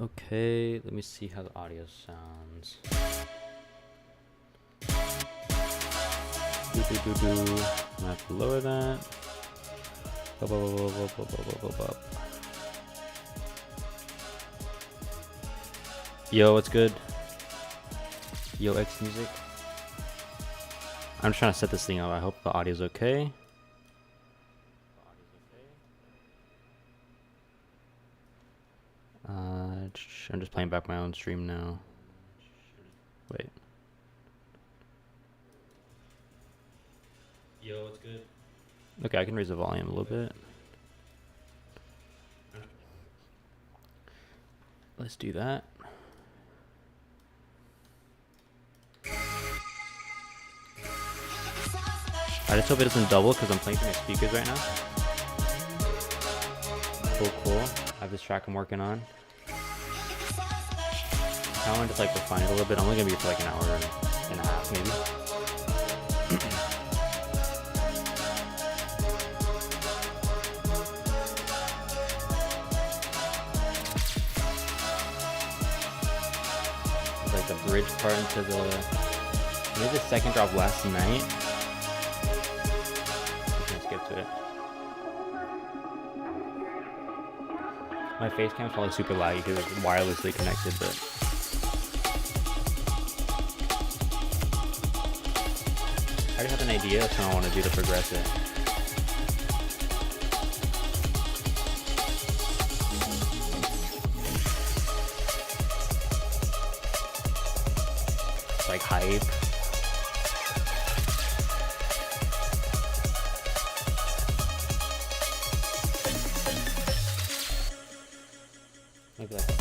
Okay, let me see how the audio sounds. I have to lower that. Yo, what's good? Yo, X Music. I'm just trying to set this thing up. I hope the audio's okay. I'm just playing back my own stream now. Wait. Yo, what's good? Okay, I can raise the volume a little bit. Let's do that. I just hope it doesn't double because I'm playing through my speakers right now. Cool. I have this track I'm working on. I want to just like refine it a little bit. I'm only gonna be here for like an hour and a half maybe. Like the bridge part into the maybe the second drop last night. Let's get to it. My face cam's probably super laggy because it's wirelessly connected, but I already have an idea of something I want to do to progress it. Like hype. Maybe like that.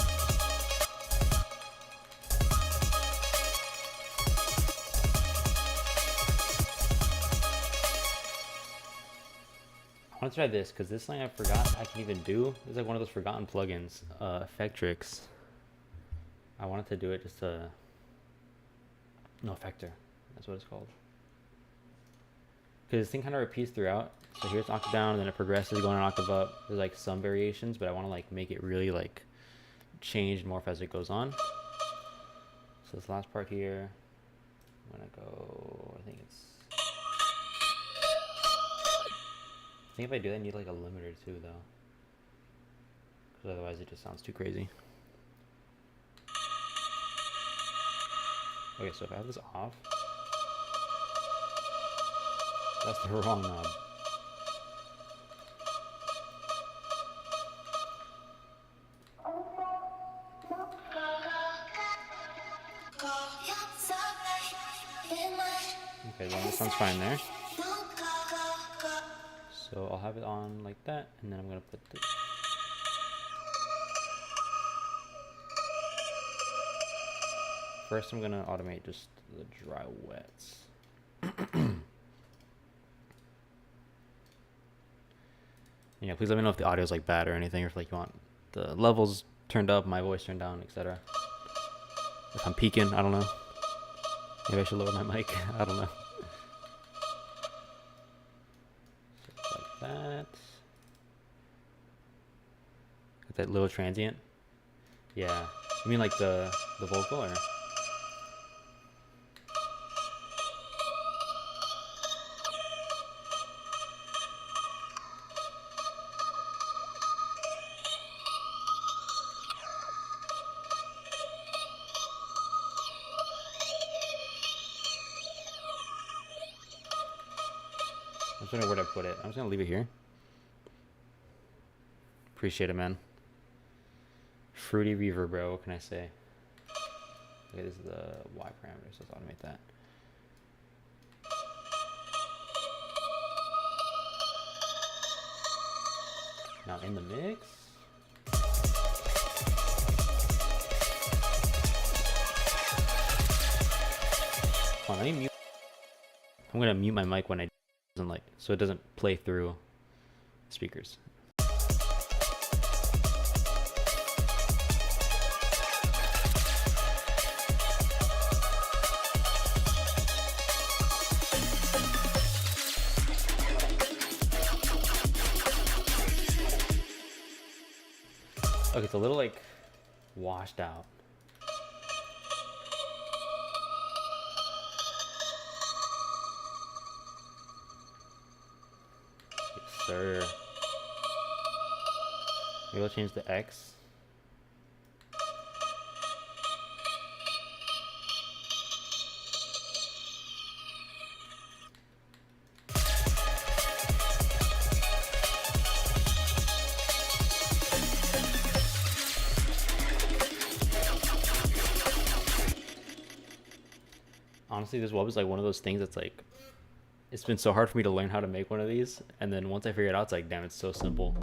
I want to try this because this thing I forgot I can even do. It's like one of those forgotten plugins, Effectrix. I wanted to do it just to. No, Effector. That's what it's called. Because this thing kind of repeats throughout. So here's an octave down, and then it progresses going an octave up. There's like some variations, but I want to like make it really like change and morph as it goes on. So this last part here, I'm gonna go. I think if I do that, I need like a limiter too, though. Because otherwise, it just sounds too crazy. Okay, so if I have this off, that's the wrong knob. Okay, then this sounds fine there. So I'll have it on like that, and then I'm gonna put the. First, I'm gonna automate just the dry wets. Yeah, please let me know if the audio is like bad or anything, or if like you want the levels turned up, my voice turned down, etc. If I'm peaking, I don't know. Maybe I should lower my mic. I don't know. So like that. Got that little transient. Yeah. You mean like the vocal or? I'm just wondering where to put it. I'm just gonna leave it here. Appreciate it, man. Fruity reverb, bro. What can I say? Okay, this is the Y parameter, so let's automate that. Now in the mix. Hold on, let me mute. I'm gonna mute my mic when I doesn't like, so it doesn't play through speakers. Okay, it's a little like washed out. Yes, sir. Maybe I'll change the X. Honestly, this web is like one of those things that's like, it's been so hard for me to learn how to make one of these, and then once I figure it out, it's like, damn, it's so simple.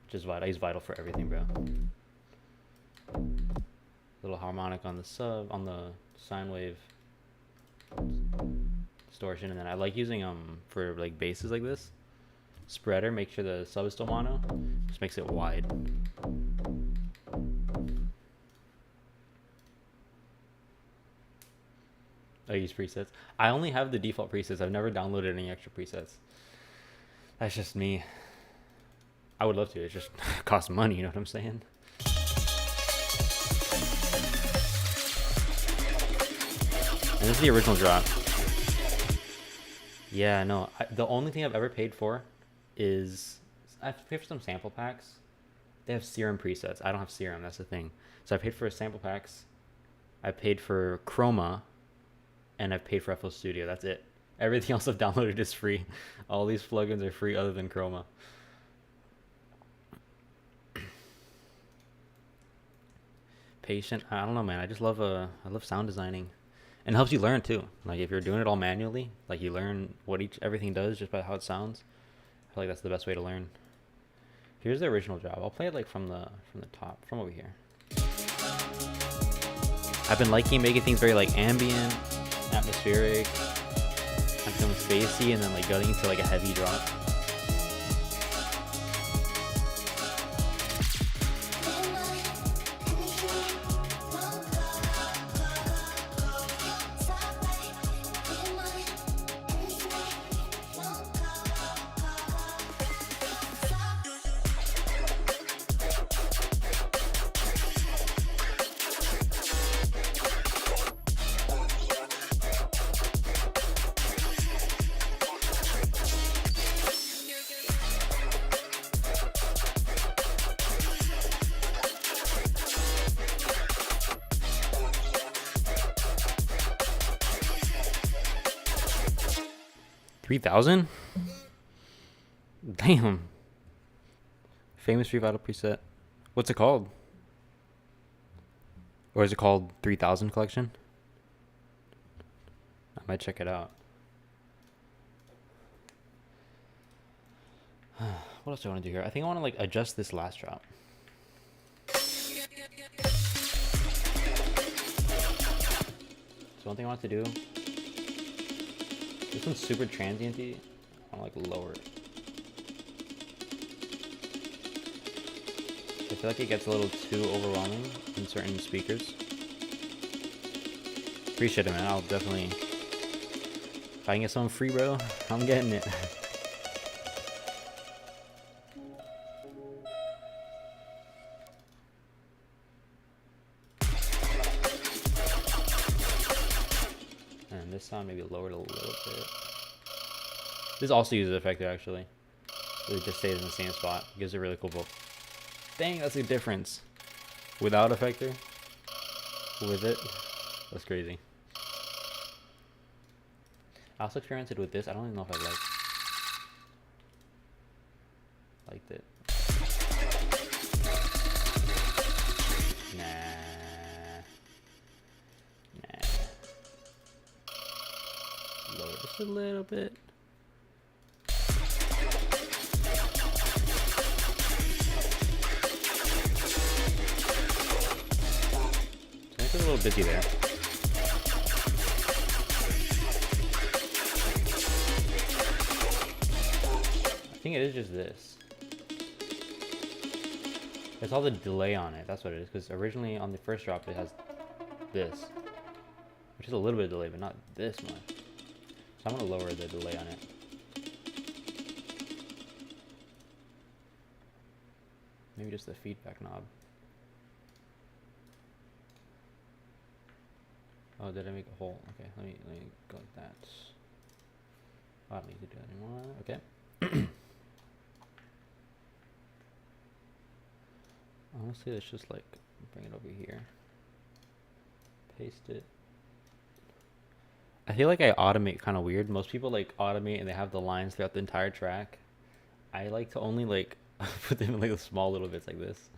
Just Vital. I use Vital for everything, bro. Little harmonic on the sub, on the sine wave distortion, and then I like using for like basses like this, spreader. Make sure the sub is still mono. Just makes it wide. I use presets. I only have the default presets. I've never downloaded any extra presets. That's just me. I would love to. It just costs money, you know what I'm saying? And this is the original drop. Yeah, no. The only thing I've ever paid for is I've paid for some sample packs. They have Serum presets. I don't have Serum. That's the thing. So I paid for sample packs. I paid for Chroma, and I've paid for FL Studio. That's it. Everything else I've downloaded is free. All these plugins are free other than Chroma. Patient. I don't know, man. I just love I love sound designing, and it helps you learn too. Like if you're doing it all manually, like you learn what everything does just by how it sounds. I feel like that's the best way to learn. Here's the original job. I'll play it like from the top, from over here. I've been liking making things very like ambient, atmospheric, like some spacey, and then like getting into like a heavy drop. $3,000? Damn. Famous Free Vital preset. What's it called? Or is it called 3000 Collection? I might check it out. What else do I want to do here? I think I want to like adjust this last drop. So one thing I want to do. This one's super transient-y. I want to like lower it. I feel like it gets a little too overwhelming in certain speakers. Appreciate it, man. I'll definitely, if I can get something free, bro, I'm getting it. And this sound maybe lowered a little bit. This also uses Effector actually. It just stays in the same spot. It gives a really cool book. Dang, that's a difference. Without Effector, with it, that's crazy. I also experimented with this. I don't even know if I liked it. Nah. Lower just a little bit. A little busy there. I think it is just this. It's all the delay on it. That's what it is. Because originally on the first drop it has this, which is a little bit of delay, but not this much. So I'm gonna lower the delay on it. Maybe just the feedback knob. Oh, did I make a hole? Okay, let me go like that. I don't need to do that anymore. Okay. Honestly, let's just like bring it over here. Paste it. I feel like I automate kind of weird. Most people like automate and they have the lines throughout the entire track. I like to only like put them in like small little bits like this.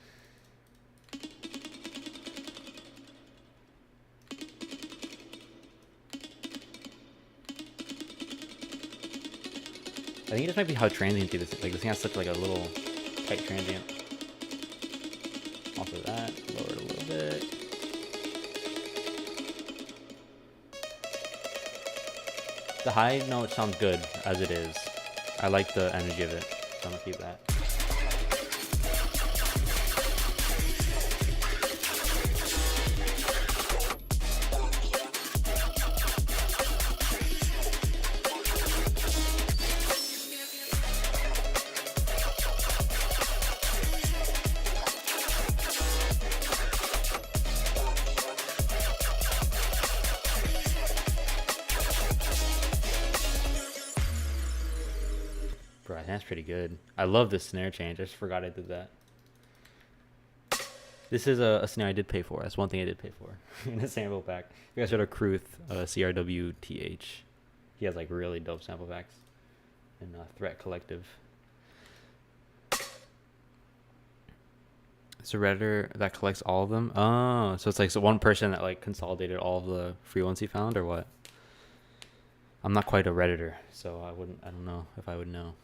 I think it just might be how transient this is. Like this thing has such like a little tight transient. Also that, lower it a little bit. The high note sounds good as it is. I like the energy of it, so I'm gonna keep that. Bro, that's pretty good. I love this snare change. I just forgot I did that. This is a snare I did pay for. That's one thing I did pay for in a sample pack. You guys heard of Kruth, CRWTH. He has like really dope sample packs in Threat Collective. It's a Redditor that collects all of them. Oh, so it's like one person that like consolidated all of the free ones he found, or what? I'm not quite a Redditor, so I don't know if I would know.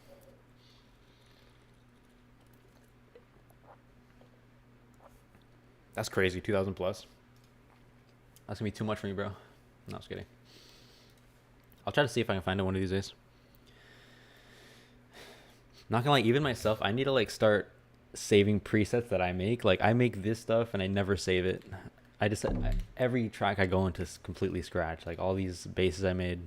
That's crazy, 2,000 plus. That's gonna be too much for me, bro. No, just kidding. I'll try to see if I can find it one of these days. Not gonna lie, even myself, I need to like start saving presets that I make. Like I make this stuff and I never save it. Every track I go into is completely scratch. Like all these basses I made.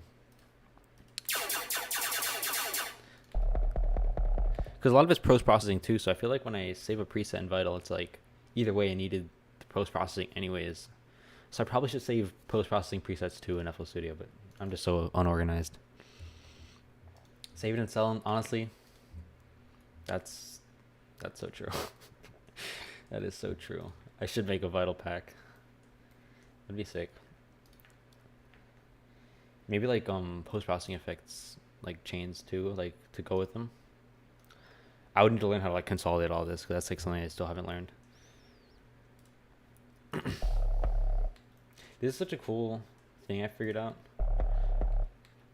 Because a lot of it's post-processing too, so I feel like when I save a preset in Vital, it's like either way I needed the post-processing anyways. So I probably should save post-processing presets too in FL Studio, but I'm just so unorganized. Save it and sell them, honestly, that's so true. That is so true. I should make a Vital pack. That'd be sick. Maybe like post-processing effects, like chains too, like to go with them. I would need to learn how to like consolidate all this, because that's like something I still haven't learned. This is such a cool thing I figured out.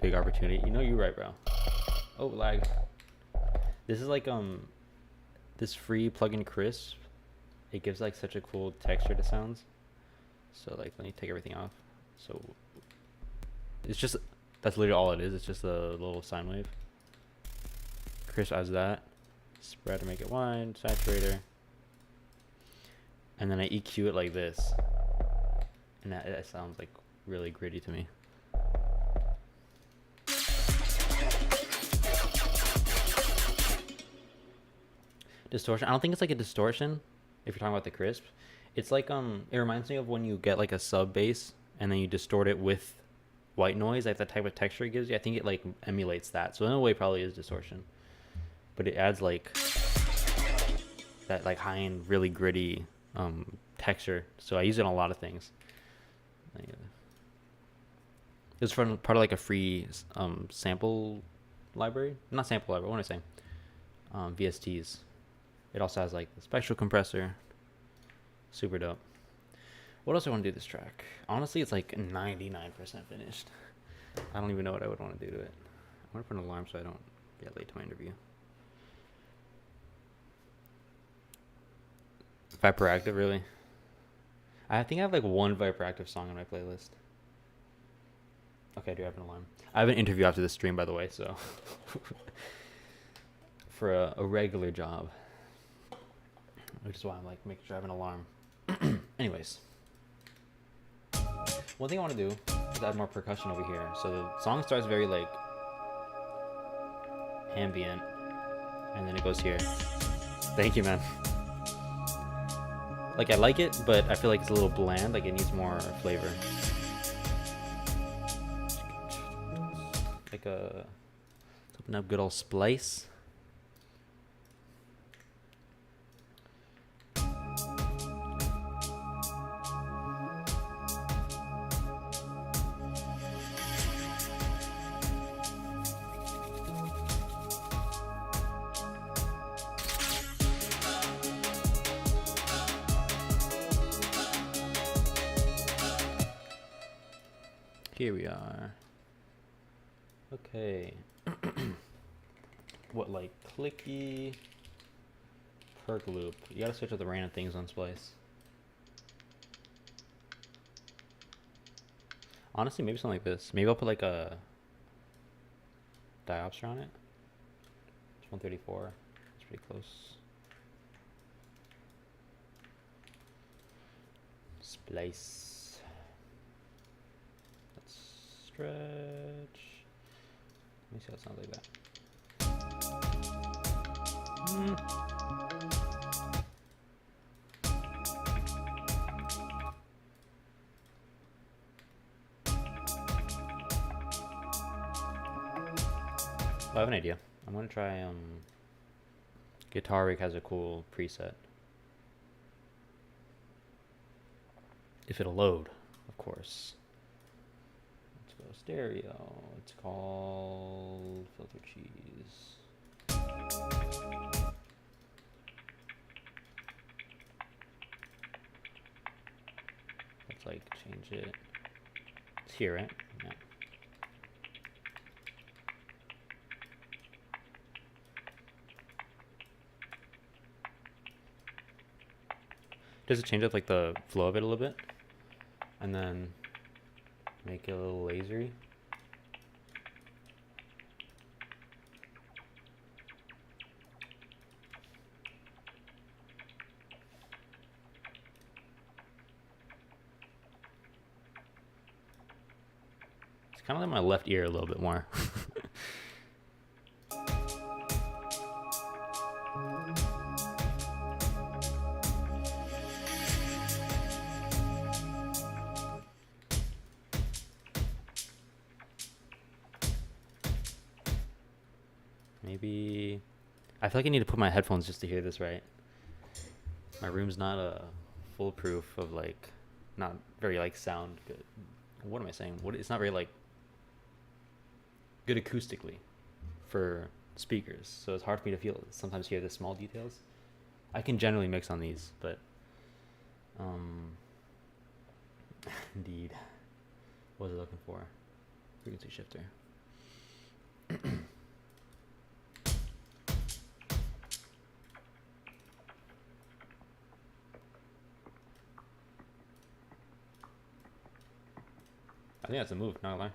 Big opportunity. You know, you're right, bro. Oh, lag. This is like this free plugin Crisp. It gives like such a cool texture to sounds. So like, let me take everything off. So it's just, that's literally all it is. It's just a little sine wave. Crisp as that. Spread to make it wide, saturator, and then I EQ it like this, and that sounds like really gritty to me. Distortion, I don't think it's like a distortion if you're talking about the Crisp. It's like it reminds me of when you get like a sub bass and then you distort it with white noise, like that type of texture it gives you. I think it like emulates that, so in a way it probably is distortion. But it adds like that like high end, really gritty texture. So I use it on a lot of things. It's from part of like a free sample library. Not sample library, what am I saying? VSTs. It also has like the spectral compressor. Super dope. What else do I want to do this track? Honestly, it's like 99% finished. I don't even know what I would want to do to it. I want to put an alarm so I don't get late to my interview. Viperactive, really? I think I have like one Viperactive song on my playlist. Okay, I do have an alarm. I have an interview after this stream, by the way, so for a regular job, which is why I'm like making sure I have an alarm. Anyways, one thing I want to do is add more percussion over here. So the song starts very like ambient, and then it goes here. Thank you, man. Like, I like it, but I feel like it's a little bland. Like, it needs more flavor. Like let's open up good old Splice. Here we are. Okay. what, like clicky perk loop. You gotta switch up the random things on Splice. Honestly, maybe something like this. Maybe I'll put like a diopter on it. It's 134. It's pretty close. Splice. Let's stretch. Let me see how it sounds like that. I have an idea. I'm gonna try Guitar Rig has a cool preset. If it'll load, of course. Let's go stereo. It's called Filter Cheese. Let's like change it. It's here, right? Yeah. Does it change up like the flow of it a little bit? And then make it a little lasery. It's kind of like my left ear a little bit more. Maybe I feel like I need to put my headphones just to hear this right. My room's not foolproof of like not very like sound good. What am I saying? It's not very like good acoustically for speakers, so it's hard for me to sometimes hear the small details. I can generally mix on these, but indeed, what was I looking for? Frequency shifter. I think that's a move, not a lie.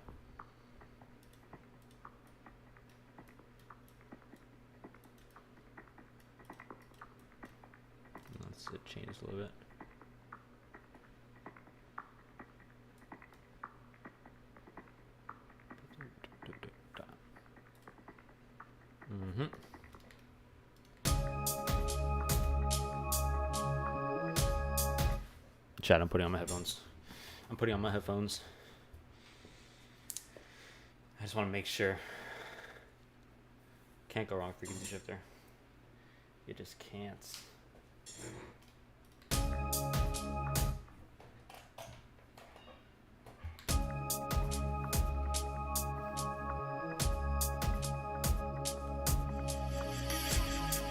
Let's change this a little bit. Chat, I'm putting on my headphones. I just want to make sure. Can't go wrong with frequency shifter. You just can't.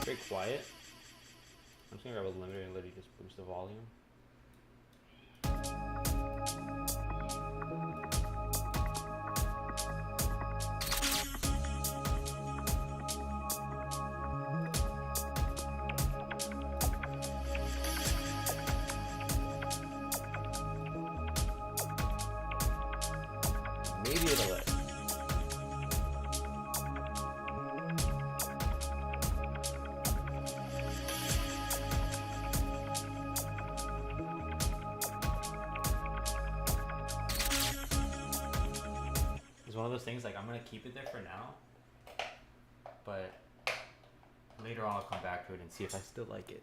Very quiet. I'm just gonna grab a limiter and literally just boost the volume. Maybe it'll let. It's one of those things like I'm gonna keep it there for now, but later on I'll come back to it and see if I still like it.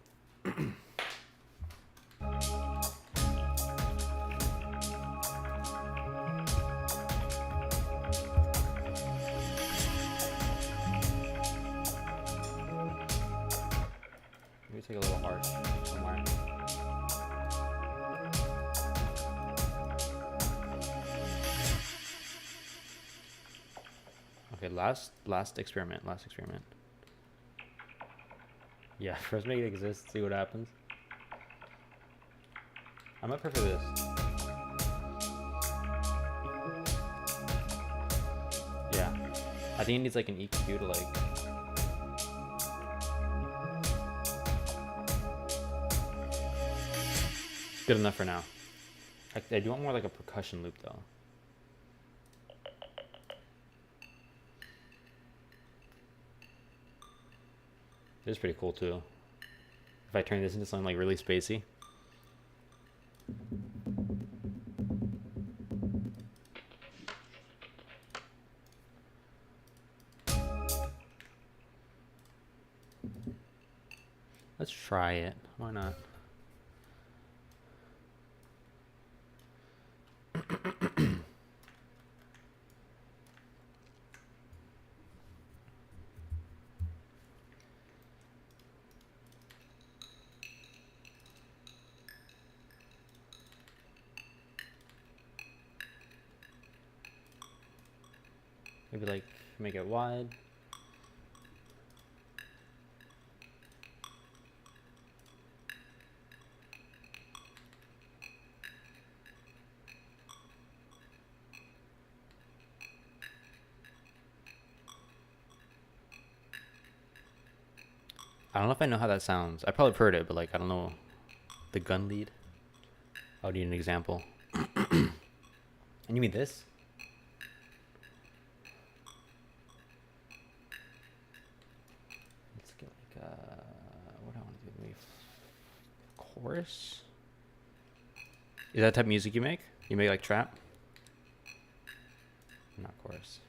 Take a little harsh somewhere. Okay, last experiment. Yeah, first make it exist, see what happens. I might prefer this. Yeah, I think it needs like an EQ to like Good enough for now. I do want more like a percussion loop though. This is pretty cool too. If I turn this into something like really spacey. Let's try it. Why not? Maybe like make it wide. I don't know if I know how that sounds. I probably heard it, but like I don't know the gun lead. I'll need an example. And you mean this? Let's get like what do I want to do? Maybe chorus? Is that the type of music you make? You make like trap? Not chorus.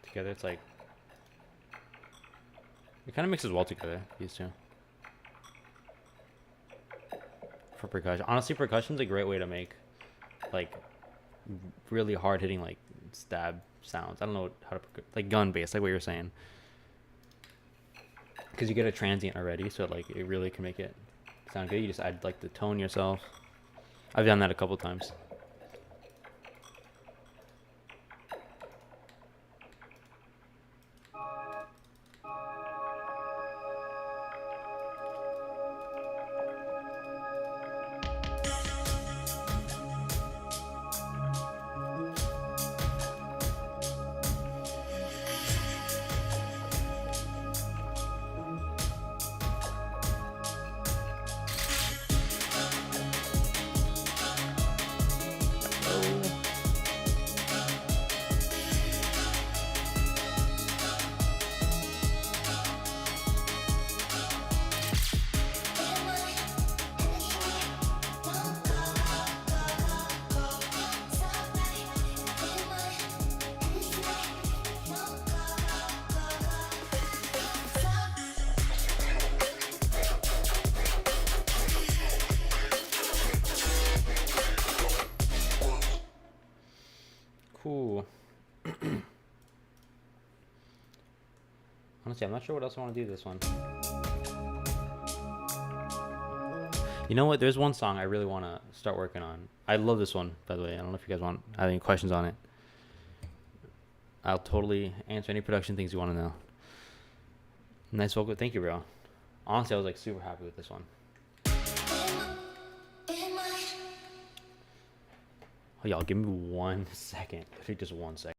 Together it's like it kind of mixes well together, these two. For percussion, honestly, percussion's a great way to make like really hard hitting like stab sounds. I don't know how to like gun based, like what you're saying, because you get a transient already, so like it really can make it sound good. You just add like the tone yourself. I've done that a couple times. Cool. Honestly, I'm not sure what else I want to do this one. You know what? There's one song I really want to start working on. I love this one, by the way. I don't know if you guys have any questions on it. I'll totally answer any production things you want to know. Nice vocal. Thank you, bro. Honestly, I was like super happy with this one. Oh, y'all, give me 1 second. I think just 1 second.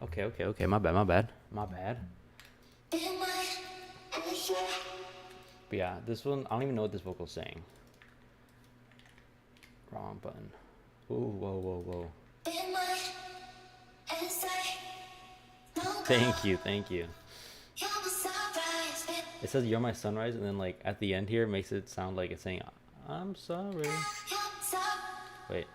Okay. My bad. But yeah, this one, I don't even know what this vocal's saying. Wrong button. Ooh, whoa. Thank you. It says "You're my sunrise," and then like at the end here, it makes it sound like it's saying "I'm sorry." Wait.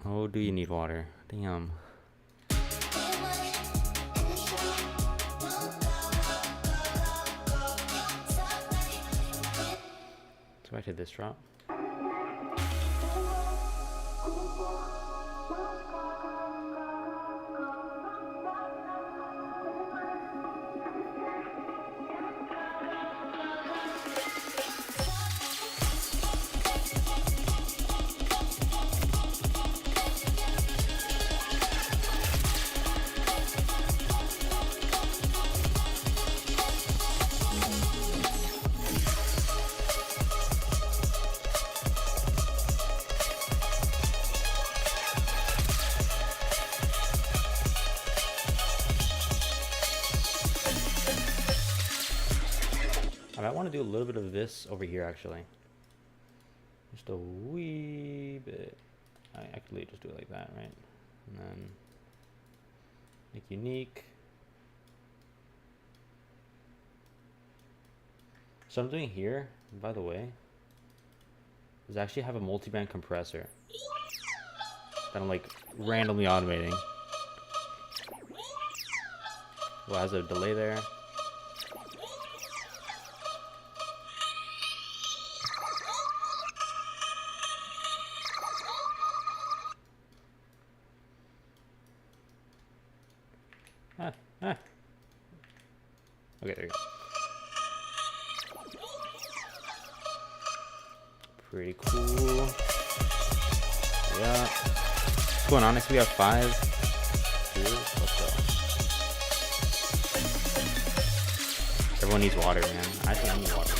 Oh, do you need water? Damn. So I did this drop. I want to do a little bit of this over here actually. Just a wee bit. I actually just do it like that, right? And then make unique. So I'm doing here, by the way, is actually have a multi-band compressor that I'm like randomly automating. Well, it has a delay there. Okay, there you go. Pretty cool. Yeah. What's going on? Next we have 5. Let's go. Everyone needs water, man. I think I need water.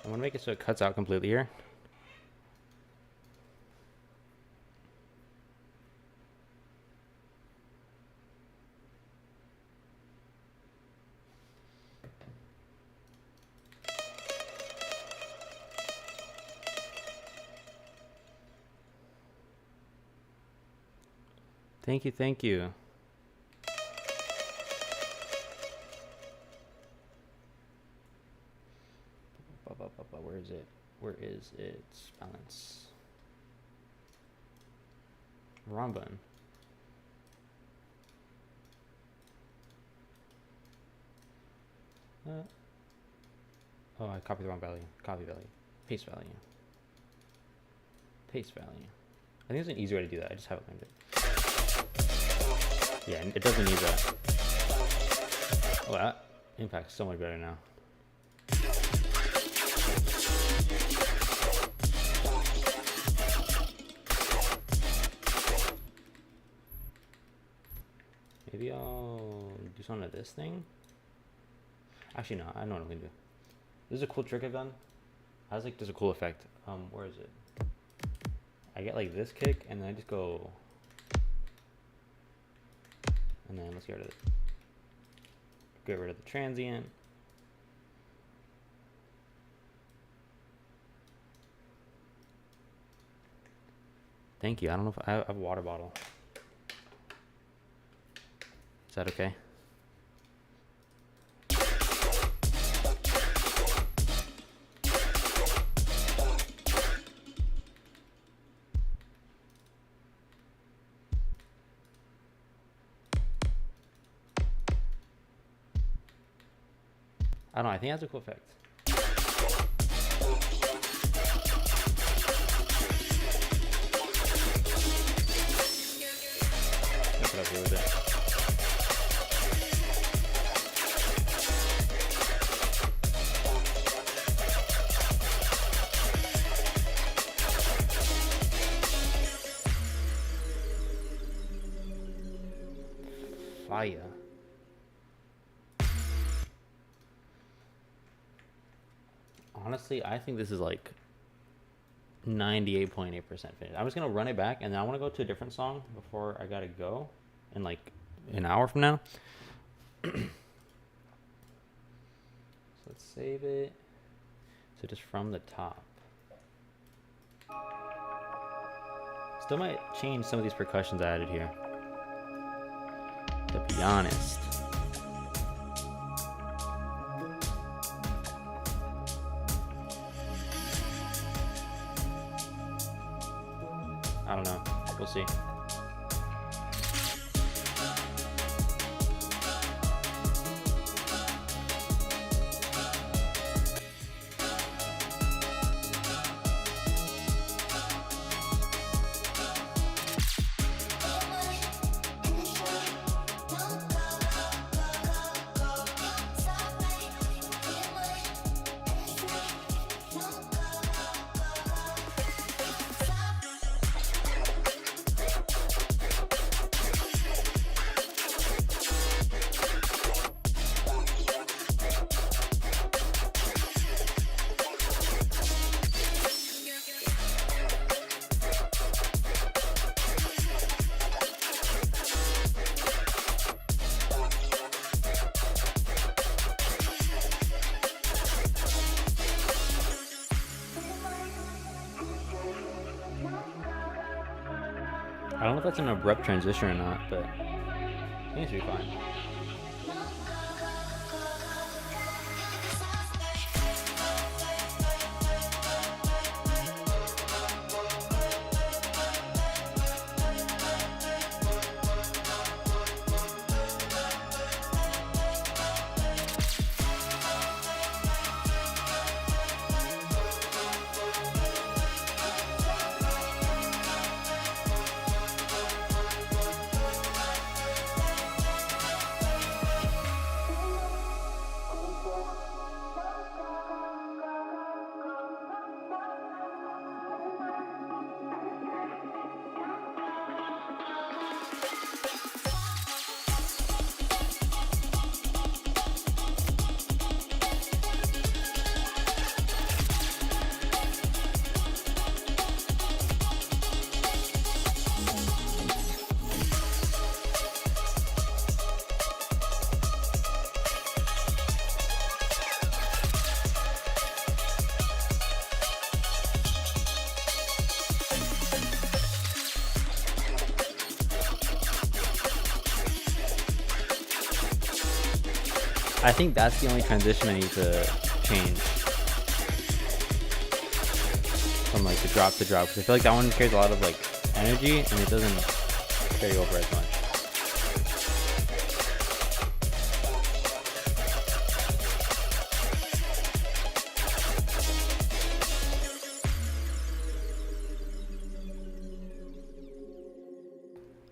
I'm gonna make it so it cuts out completely here. Thank you, thank you. Where is it? Where is its balance? Wrong button. Oh, I copied the wrong value. Copy value. Paste value. Paste value. I think there's an easier way to do that. I just haven't learned it. Yeah, it doesn't need that. Oh, that impact's so much better now. Maybe I'll do something to this thing. Actually, no, I know what I'm gonna do. This is a cool trick I've done. I was like, there's a cool effect. Where is it? I get like this kick, and then I just go, and then let's get rid of the transient. Thank you. I don't know if I have a water bottle. Is that okay? I don't know. I think that's a cool effect. Look it up here with it. Fire. Honestly, I think this is like 98.8% finished. I'm just gonna run it back, and then I want to go to a different song before I gotta go in like an hour from now. So let's save it. So just from the top. Still might change some of these percussions I added here, to be honest. I don't know. We'll see. I don't know if that's an abrupt transition or not, but I think it should be fine. I think that's the only transition I need to change. From like the drop to drop. Because I feel like that one carries a lot of like energy and it doesn't carry over as much.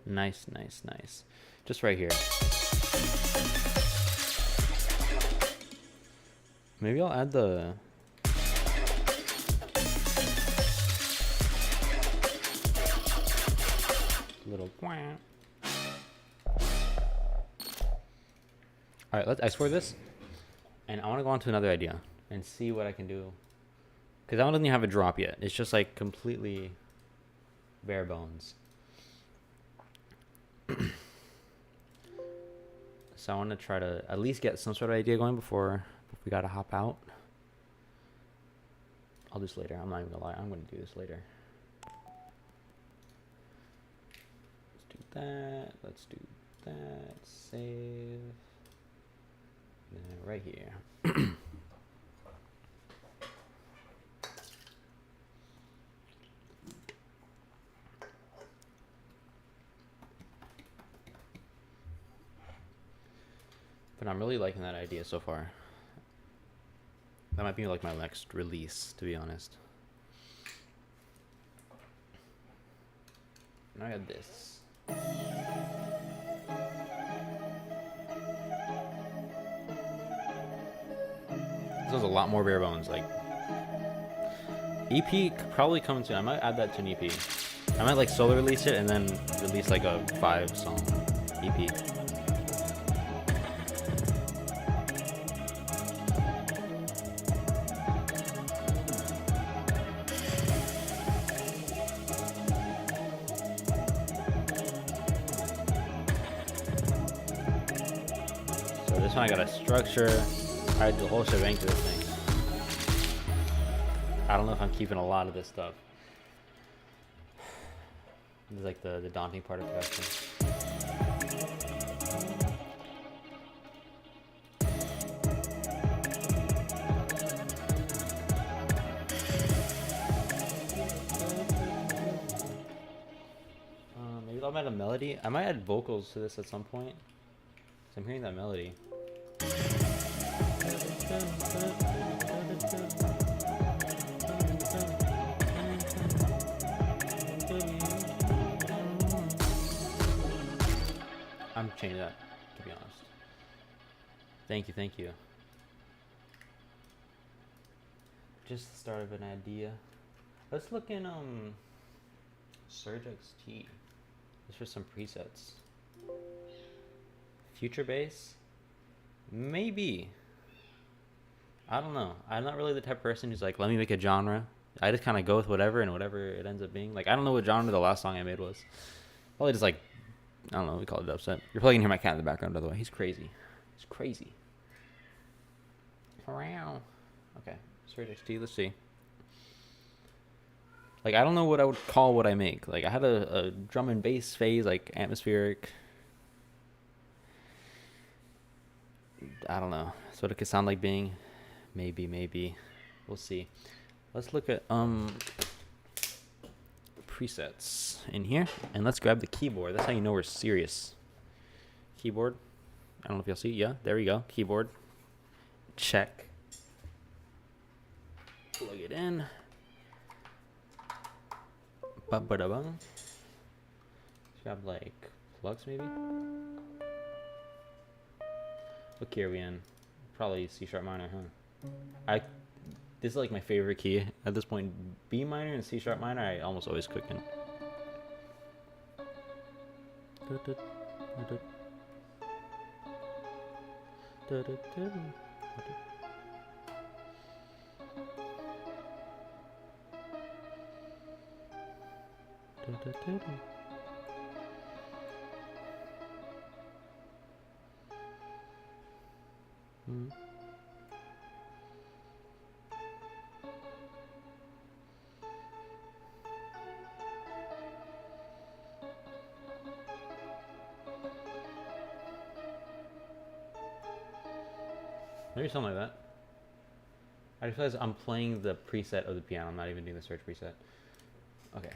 Nice, nice, nice. Just right here. Maybe I'll add the little. Alright, let's export this. And I want to go on to another idea and see what I can do. Because that one doesn't even have a drop yet. It's just like completely bare bones. So I want to try to at least get some sort of idea going before we gotta hop out. I'll do this later. I'm not even gonna lie. I'm gonna do this later. Let's do that. Let's do that. Save. Right here. But I'm really liking that idea so far. That might be like my next release, to be honest. Now I got this. This was a lot more bare bones. Like EP could probably come soon. I might add that to an EP. I might like solo release it and then release like a 5-song EP. So this one I got a structure. I did the whole shebang to this thing. I don't know if I'm keeping a lot of this stuff. This is like the daunting part of production. Maybe I'll add a melody. I might add vocals to this at some point. So I'm hearing that melody. I'm changing that, to be honest. Thank you. Just the start of an idea. Let's look in Surge XT. Just for some presets. Future bass? Maybe. I don't know. I'm not really the type of person who's like, let me make a genre. I just kind of go with whatever and whatever it ends up being. Like, I don't know what genre the last song I made was. Probably just like, I don't know, we call it dubstep. You're probably gonna hear my cat in the background, by the way. He's crazy. He's crazy. Wow. Okay, Surge XT, let's see. Like, I don't know what I would call what I make. Like, I had a drum and bass phase, like atmospheric. I don't know. That's what it could sound like being. Maybe. We'll see. Let's look at presets in here, and let's grab the keyboard. That's how you know we're serious. Keyboard. I don't know if you'll see. Yeah, there we go. Keyboard. Check. Plug it in. Ba-ba-da-bum. Grab like plugs maybe. What key are we in? Probably C sharp minor, huh? This is like my favorite key at this point. B minor and C sharp minor, I almost always click in. Maybe something like that. I just realized I'm playing the preset of the piano. I'm not even doing the Surge preset. Okay.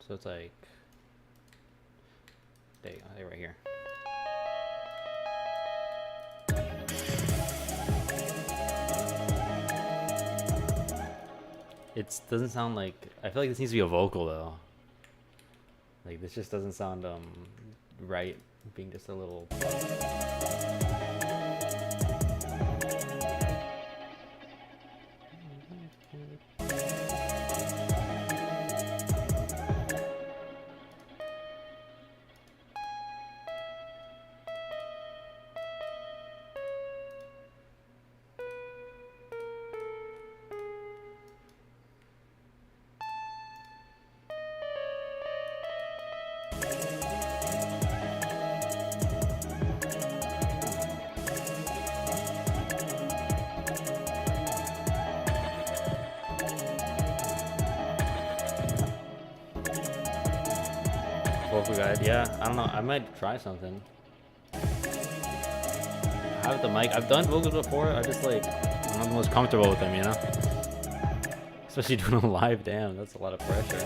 So it's like, there you go, right here. It doesn't sound like, I feel like this needs to be a vocal though. Like this just doesn't sound right, being just a little. Vocal guide, yeah. I don't know. I might try something. I have the mic. I've done vocals before. I just like, I'm not the most comfortable with them, you know? Especially doing a live, damn, that's a lot of pressure.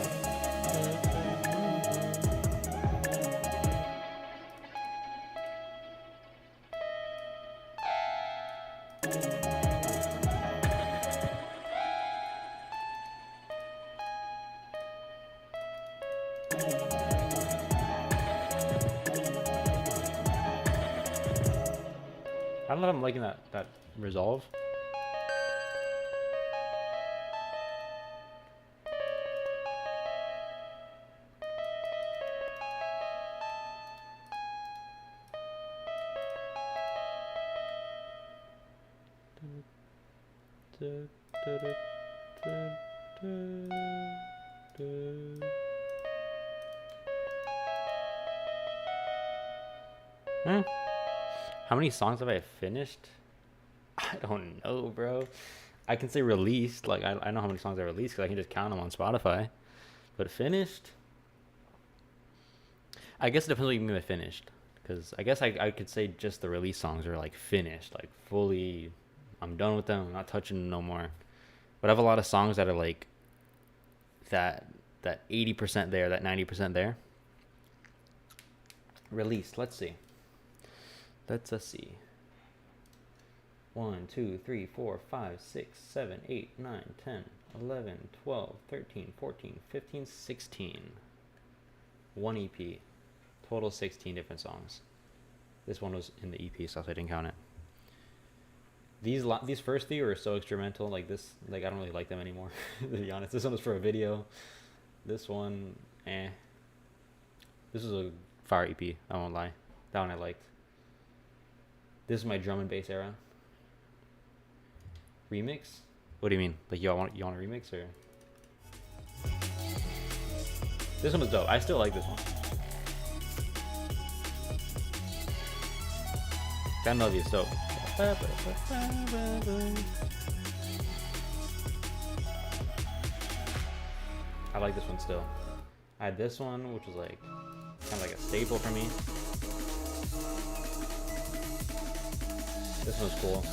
I don't know if I'm liking that resolve. How many songs have I finished? I don't know, bro. I can say released. Like, I know how many songs I released because I can just count them on Spotify. But finished? I guess it depends what you mean by finished. Because I guess I could say just the release songs are like finished. Like, fully, I'm done with them. I'm not touching them no more. But I have a lot of songs that are like that 80% there, that 90% there. Released. Let's see. Let's see. 1, 2, 3, 4, 5, 6, 7, 8, 9, 10, 11, 12, 13, 14, 15, 16. One EP. Total 16 different songs. This one was in the EP, so I didn't count it. These first three were so experimental. Like this, like I don't really like them anymore. To be honest, this one was for a video. This one, eh. This was a fire EP. I won't lie. That one I liked. This is my drum and bass era. Remix? What do you mean? Like you want a remix or? This one was dope. I still like this one. That melody is dope. I like this one still. I had this one, which was like kind of like a staple for me. This one was cool.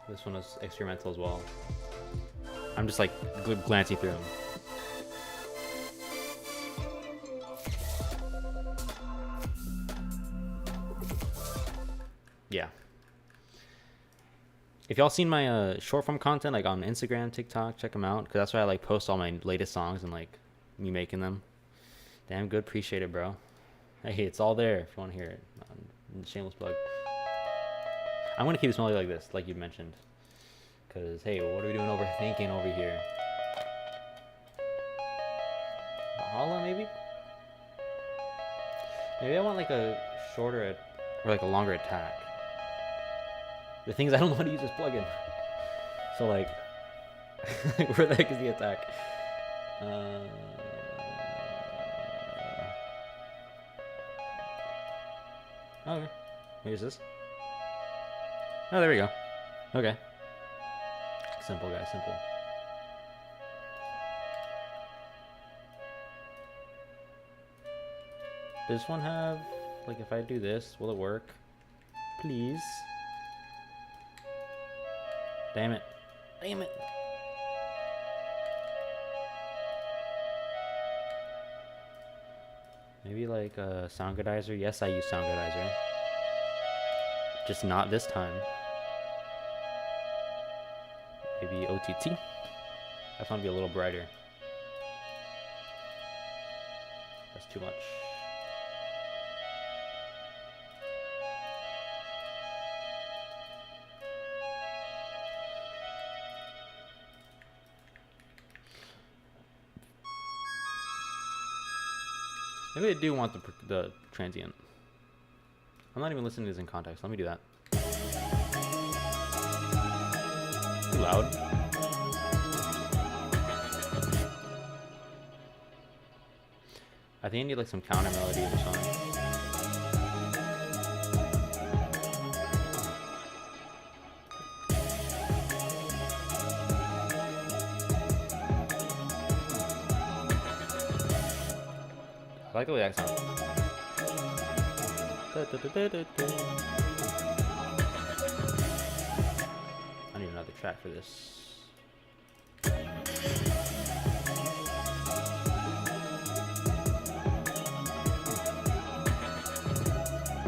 This one was experimental as well. I'm just like glancing through them. Yeah. If y'all seen my short form content like on Instagram, TikTok, check them out because that's why I like post all my latest songs and like me making them. Damn good, appreciate it, bro. Hey, it's all there if you want to hear it. Shameless plug. I'm gonna keep this melody like this, like you mentioned, because hey, what are we doing overthinking over here? Valhalla, maybe? Maybe I want like a shorter or like a longer attack. The things I don't want to use this plugin. So like, where the heck is the attack? Okay, here's this. Oh, there we go. Okay. Simple, guys, simple. Does this one have, like, if I do this, will it work? Please. Damn it. Damn it. Maybe like a Soundgoodizer. Yes, I use Soundgoodizer. Just not this time. Maybe OTT. I just want to be a little brighter. That's too much. Maybe I do want the transient. I'm not even listening to this in context. Let me do that. Too loud. I think I need like some counter melodies or something. I like the way that sounds. I need another track for this.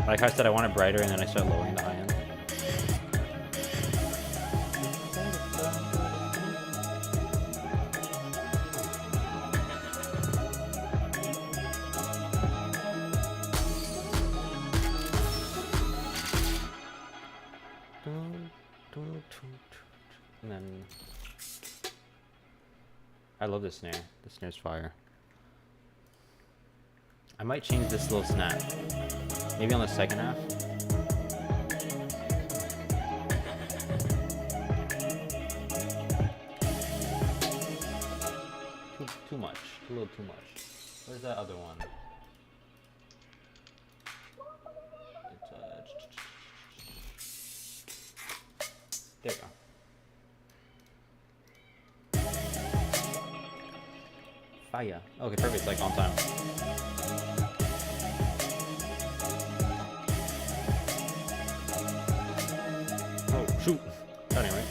Like I said, I want it brighter and then I start lowering the high end. And then I love this snare. The snare's fire. I might change this little snap. Maybe on the second half. Too much. A little too much. Where's that other one? There we go. Fire. Okay, perfect. Like on time. Oh, shoot. Anyway.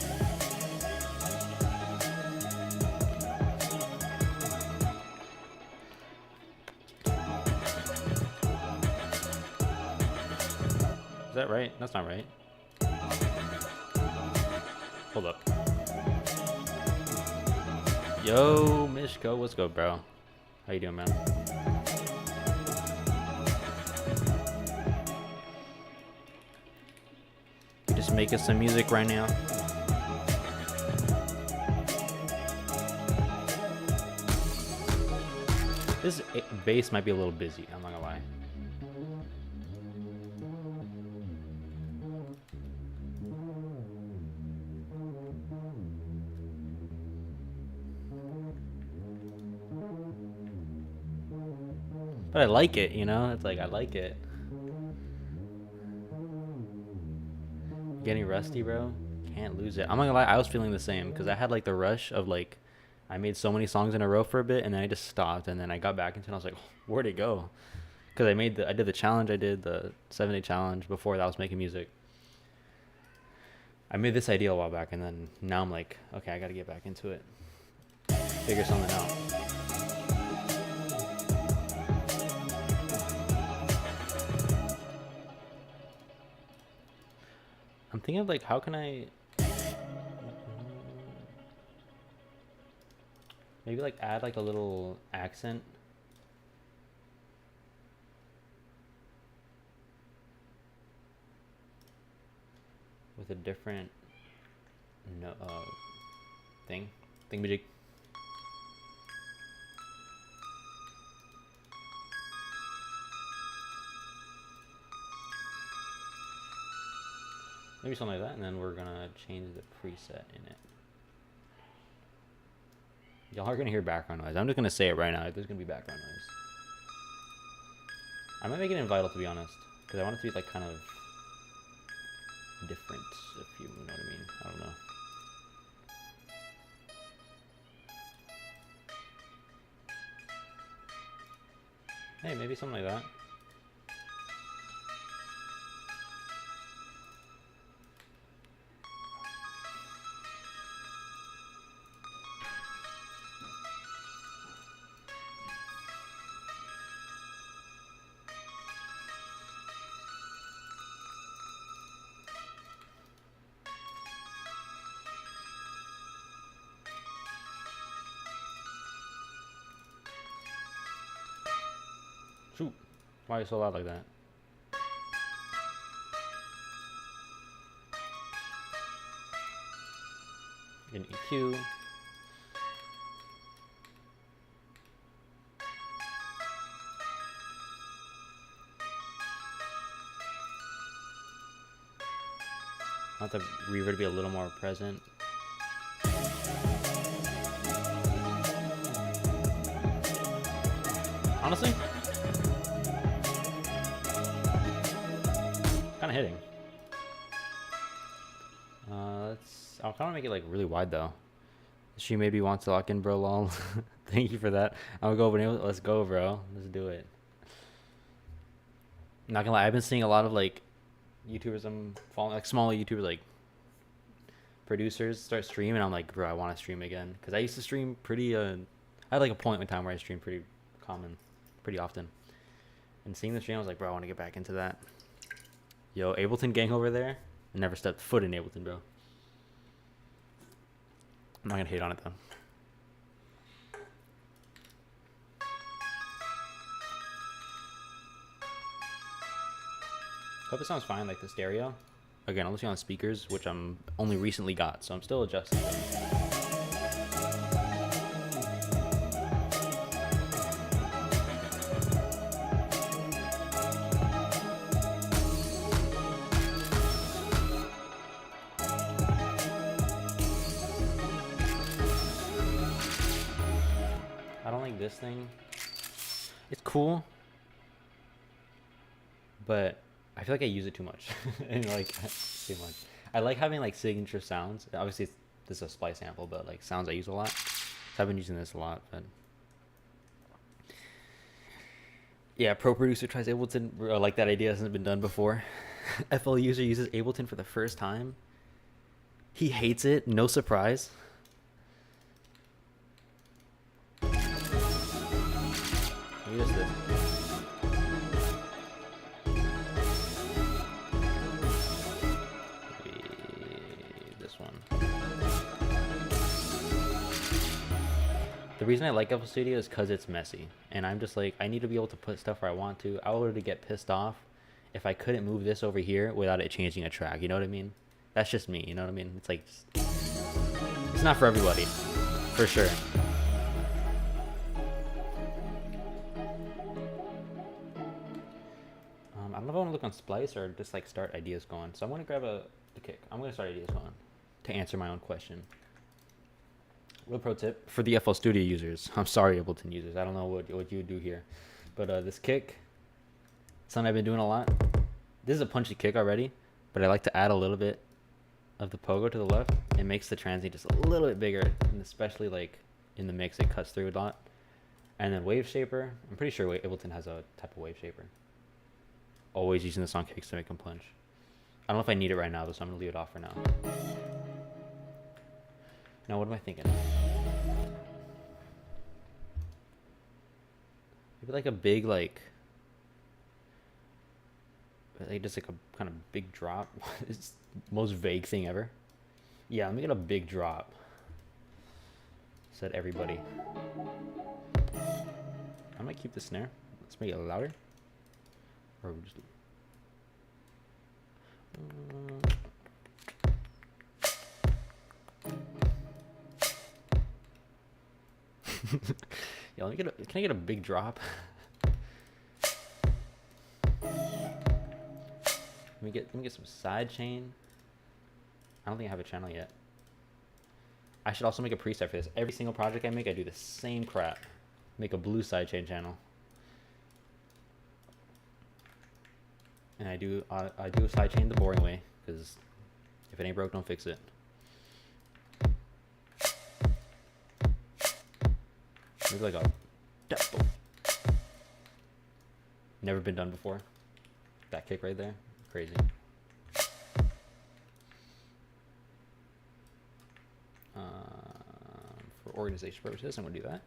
Is that right? That's not right. Hold up. Yo, Mishko, what's good, bro? How you doing, man? Just making some music right now. This bass might be a little busy, I'm not gonna lie. But I like it, you know? It's like, I like it. Getting rusty, bro? Can't lose it. I'm not gonna lie, I was feeling the same, because I had like the rush of like, I made so many songs in a row for a bit, and then I just stopped, and then I got back into it, and I was like, where'd it go? Because I did the challenge, I did the 7-day challenge before that I was making music. I made this idea a while back, and then now I'm like, okay, I gotta get back into it. Figure something out. I'm thinking of like, how can I maybe like add like a little accent. With a different thingamajig. Maybe something like that, and then we're gonna change the preset in it. Y'all are gonna hear background noise. I'm just gonna say it right now. There's gonna be background noise. I might make it invital, to be honest, because I want it to be like kind of different, if you know what I mean. I don't know. Hey, maybe something like that. Shoot. Why are you so loud like that? Get an EQ. I want the reverb to be a little more present. Honestly, kind of hitting. I'll kind of make it like really wide though. She maybe wants to lock in, bro. Lol. Thank you for that. I'm gonna go over. Let's go, bro. Let's do it. Not gonna lie, I've been seeing a lot of like YouTubers I'm following, like smaller YouTubers, like producers, start streaming. I'm like, bro, I want to stream again, because I used to stream pretty. I had like a point in time where I streamed pretty often. And seeing the stream, I was like, bro, I want to get back into that. Yo, Ableton gang over there. I never stepped foot in Ableton, bro. I'm not gonna hate on it though. Hope it sounds fine, like the stereo. Again, I'm listening on speakers, which I'm only recently got, so I'm still adjusting. I don't like this thing. It's cool, but I feel like I use it too much. And like too much. I like having like signature sounds. Obviously, this is a splice sample, but like sounds I use a lot. So I've been using this a lot. But yeah, Pro Producer tries Ableton. Like that idea hasn't been done before. FL User uses Ableton for the first time. He hates it. No surprise. Maybe it's this. The reason I like FL Studio is because it's messy, and I'm just like, I need to be able to put stuff where I want to. I would get pissed off if I couldn't move this over here without it changing a track. You know what I mean? That's just me. You know what I mean? It's like, it's not for everybody, for sure. I don't know if I want to look on Splice or just like start ideas going. So I'm going to grab the kick. I'm going to start ideas going to answer my own question. Real pro tip for the FL Studio users. I'm sorry, Ableton users. I don't know what you would do here. But this kick, something I've been doing a lot. This is a punchy kick already, but I like to add a little bit of the pogo to the left. It makes the transient just a little bit bigger, and especially like in the mix, it cuts through a lot. And then wave shaper. I'm pretty sure Ableton has a type of wave shaper. Always using this on kicks to make them punch. I don't know if I need it right now, though, so I'm going to leave it off for now. Now, what am I thinking? Maybe like a big, like just like a kind of big drop. It's the most vague thing ever. Yeah, I'm making a big drop. Said everybody. I might keep the snare. Let's make it louder. Or just yeah, can I get a big drop? Let me get some side chain. I don't think I have a channel yet. I should also make a preset for this. Every single project I make, I do the same crap. Make a blue sidechain channel. And I do a sidechain the boring way, because if it ain't broke, don't fix it. Maybe like a double. Never been done before. That kick right there, crazy. For organization purposes, I'm gonna do that.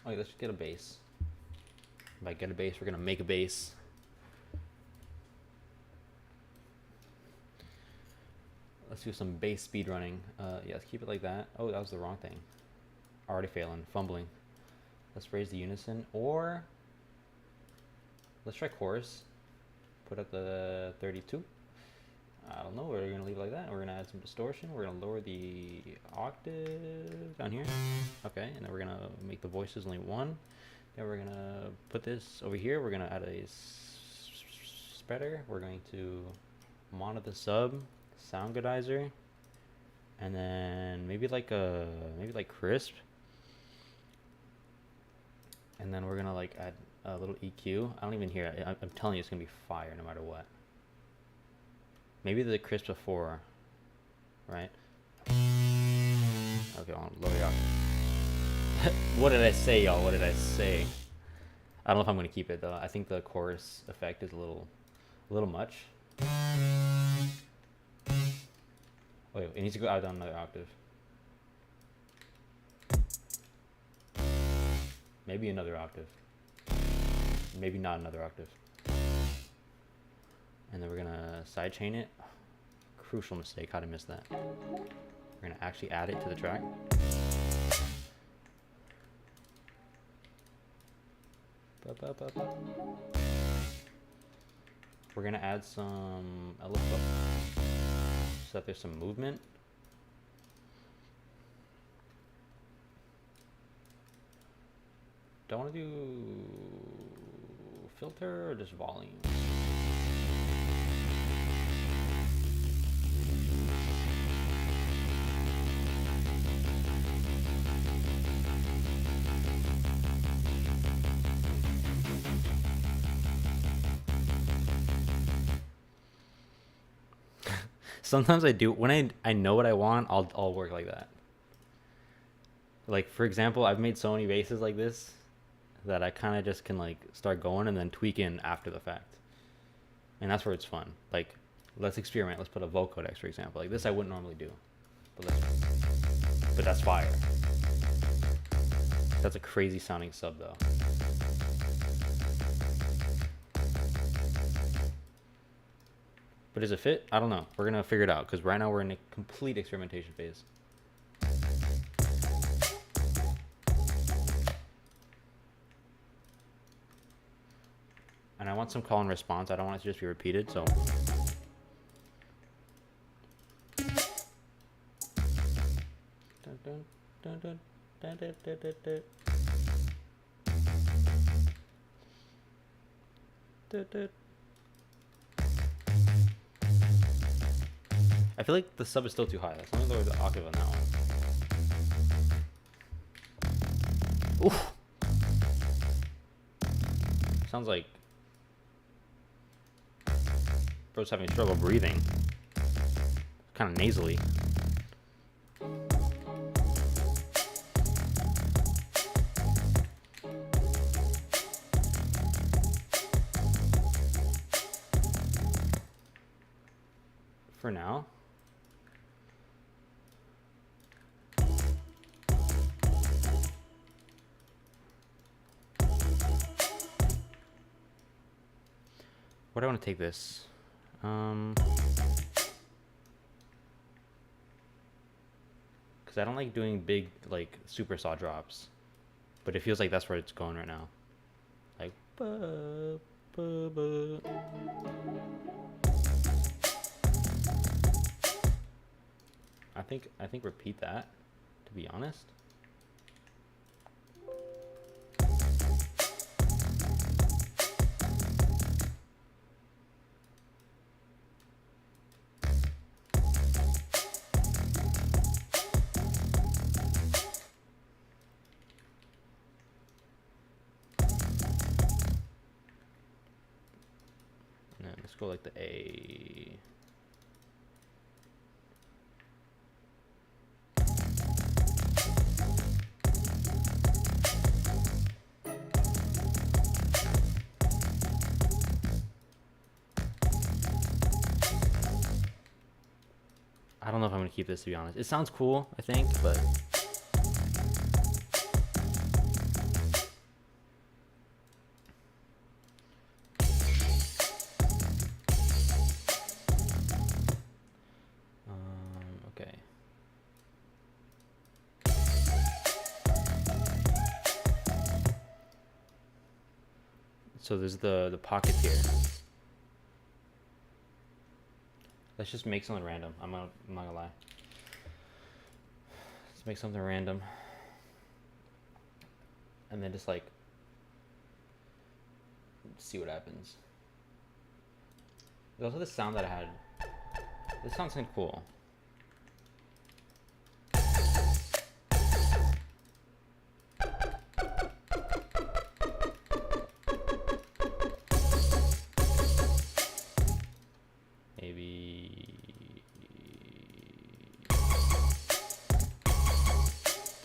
Oh, yeah, let's get a bass. If I get a bass, we're gonna make a bass. Let's do some bass speed running. Yeah, let's keep it like that. Oh, that was the wrong thing. Already failing, fumbling. Let's raise the unison, or let's try chorus. Put up the 32. I don't know, we're gonna leave it like that. We're gonna add some distortion. We're gonna lower the octave down here. Okay, and then we're gonna make the voices only one. Then we're gonna put this over here. We're gonna add a spreader. We're going to mono the sub, sound goodizer, and then maybe like crisp. And then we're gonna like add a little EQ. I don't even hear it. I'm telling you, it's gonna be fire no matter what. Maybe the crisp before, right? Okay, I'll lower it up. What did I say, y'all? What did I say? I don't know if I'm gonna keep it though. I think the chorus effect is a little much. Wait, it needs to go out on another octave. Maybe another octave. maybe not another octave. And then we're gonna sidechain it. Crucial mistake, how did I miss that? We're gonna actually add it to the track. We're gonna add some LFO so that there's some movement. Do I want to do filter or just volume? Sometimes I do when I know what I want, I'll work like that. Like for example, I've made so many bases like this that I kind of just can like start going and then tweak in after the fact. And that's where it's fun. Like, let's experiment. Let's put a vocodex, for example. Like this I wouldn't normally do. But that's fire. That's a crazy sounding sub though. But does it fit? I don't know. We're gonna figure it out because right now we're in a complete experimentation phase. And I want some call and response. I don't want it to just be repeated, so. I feel like the sub is still too high. Let's only lower the octave on that one. Oof. Sounds like bro's having trouble breathing. Kind of nasally. For now. Where do I want to take this? Because I don't like doing big, like, super saw drops. But it feels like that's where it's going right now. Like, ba, ba, ba. I think repeat that, to be honest. And then let's go like the A. I don't know if I'm gonna keep this, to be honest. It sounds cool, I think, but okay. So there's the pocket here. Let's just make something random. I'm not gonna lie. Let's make something random. And then just like see what happens. There's also the sound that I had. This sounds kind of cool.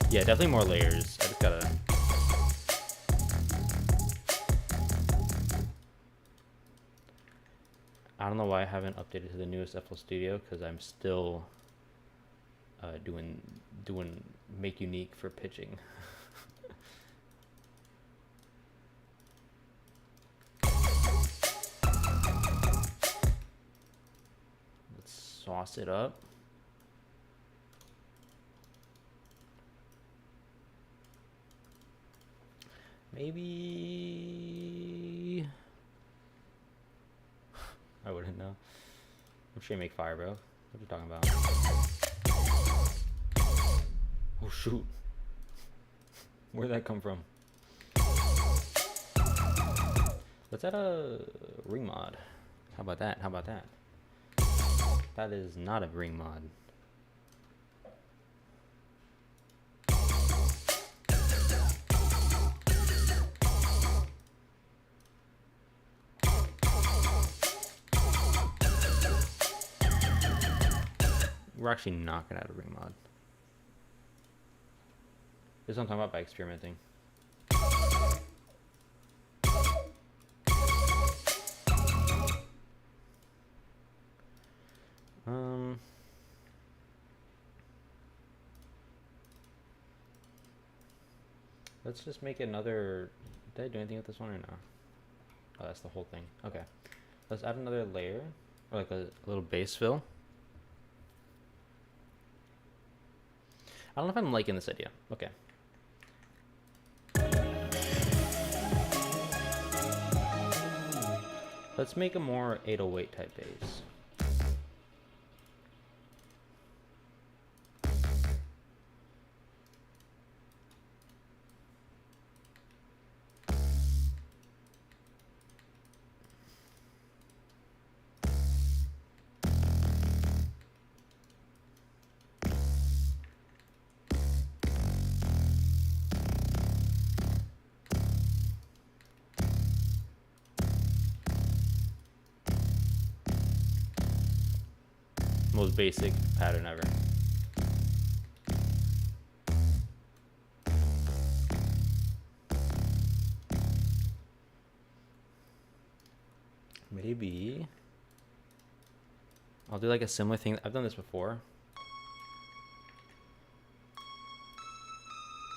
Yeah, definitely more layers. I just gotta... I don't know why I haven't updated to the newest FL Studio, because I'm still doing Make Unique for pitching. toss it up. Maybe I wouldn't know. I'm sure you make fire, bro. What are you talking about? Oh shoot. Where'd that come from? Let's add a ring mod. How about that? How about that? That is not a ring mod. We're actually not gonna add a ring mod. This is what I'm talking about by experimenting. Let's just make another. Did I do anything with this one or no? Oh, that's the whole thing. Okay. Let's add another layer, or like a little base fill. I don't know if I'm liking this idea. Okay. Let's make a more 808 type base. Most basic pattern ever. Maybe I'll do like a similar thing. I've done this before,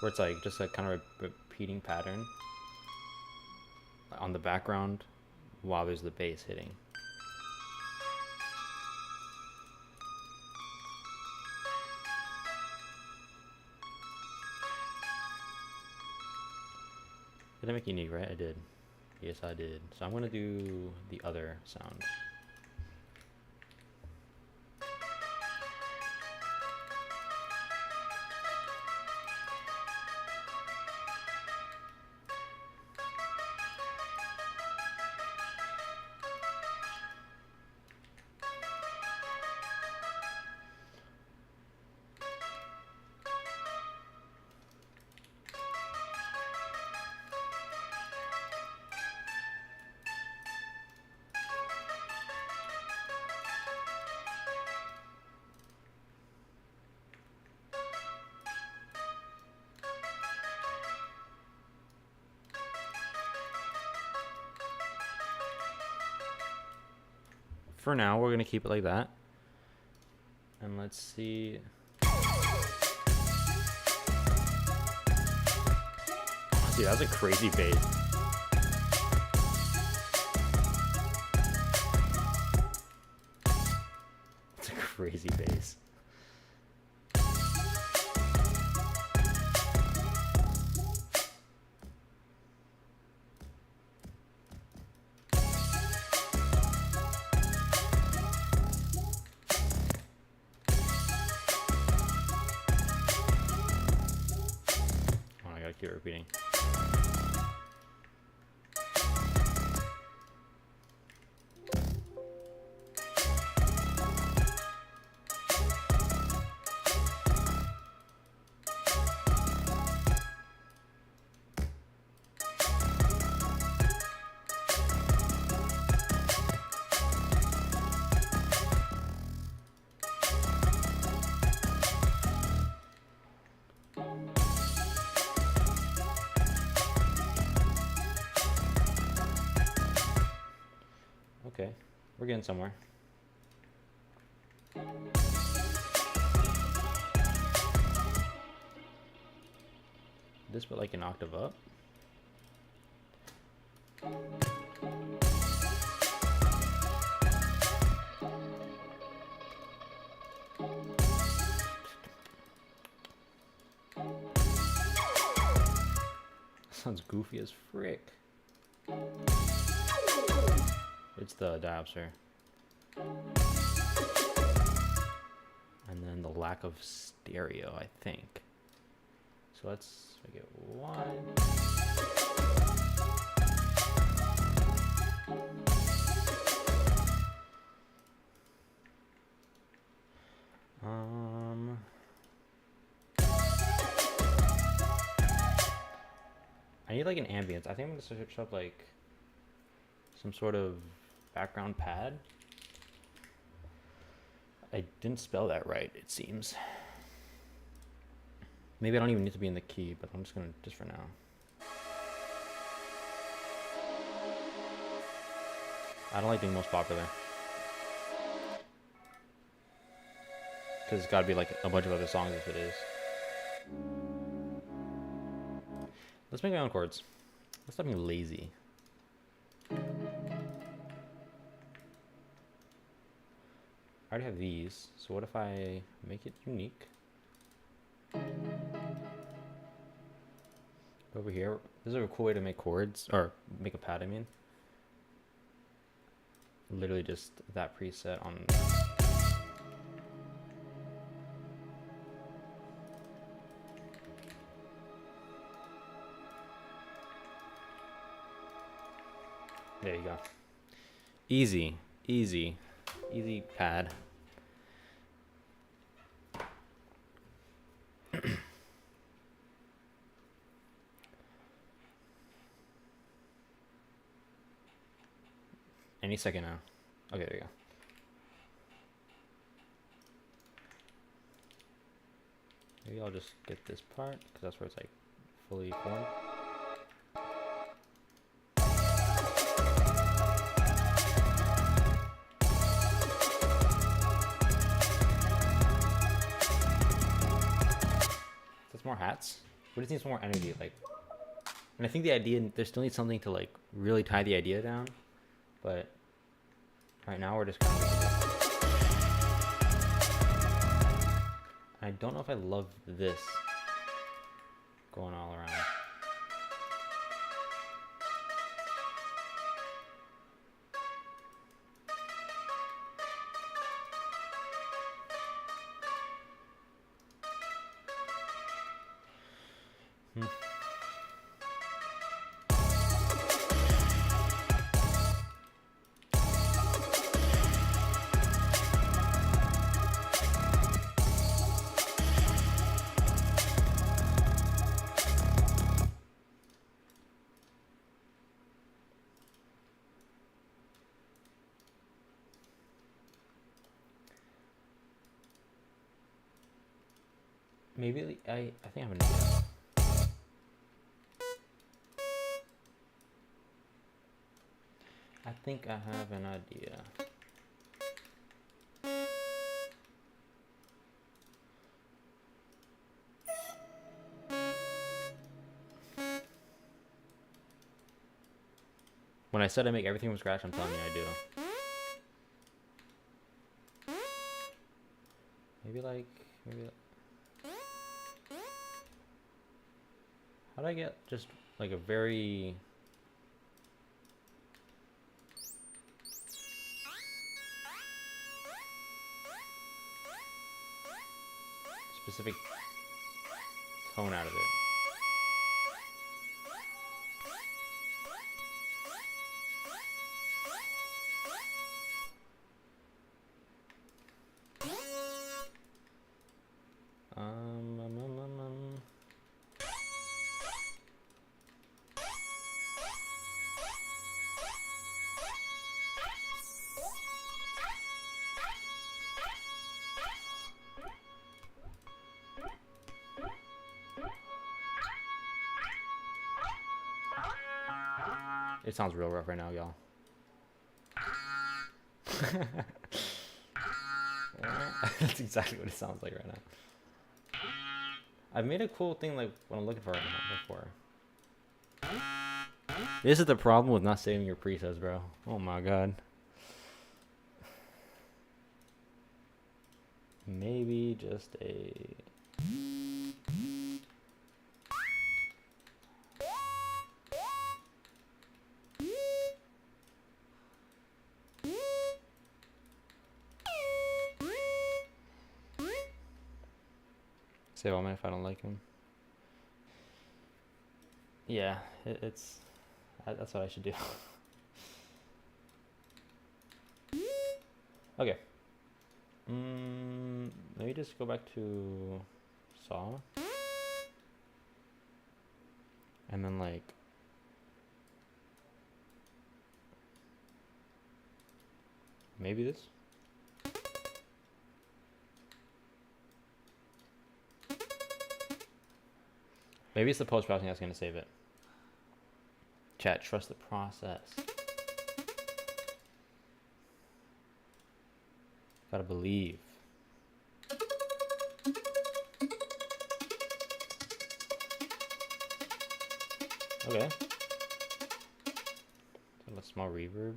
where it's like just a kind of a repeating pattern on the background while there's the bass hitting. Did I make unique, right? I did. Yes, I did. So I'm gonna do the other sound. For now, we're gonna keep it like that. And let's see. Dude, that was a crazy bass. It's a crazy bass. Keep repeating. Okay, we're getting somewhere. This but like an octave up. sounds goofy as frick. It's the diopter. And then the lack of stereo, I think. So let's make it 1. I need like an ambience. I think I'm gonna switch up like some sort of background pad. I didn't spell that right, it seems. Maybe I don't even need to be in the key, but I'm just gonna, just for now. I don't like being most popular. Because it's gotta be like a bunch of other songs if it is. Let's make my own chords. Let's stop being lazy. I already have these, so what if I make it unique? Over here, this is a cool way to make chords, or make a pad, I mean. Literally just that preset on. There you go. Easy, easy, easy pad. Any second now. Okay, there you go. Maybe I'll just get this part, because that's where it's like fully formed. That's more hats. We just need some more energy, like. And I think the idea, there still needs something to like really tie the idea down. But right now we're just kind of. I don't know if I love this going all around. Maybe I think I have an idea. I think I have an idea. When I said I make everything from scratch, I'm telling you I do. Maybe like. How do I get just like a very specific tone out of it? It sounds real rough right now, y'all. That's exactly what it sounds like right now. I've made a cool thing like what I'm looking for right now before. This is the problem with not saving your presets, bro. Oh my god. Maybe just a. Say all man if I don't like him. Yeah, it's that's what I should do. Okay. Maybe just go back to Saw. And then like maybe this. Maybe it's the post-processing that's gonna save it. Chat, trust the process. Gotta believe. Okay. A small reverb.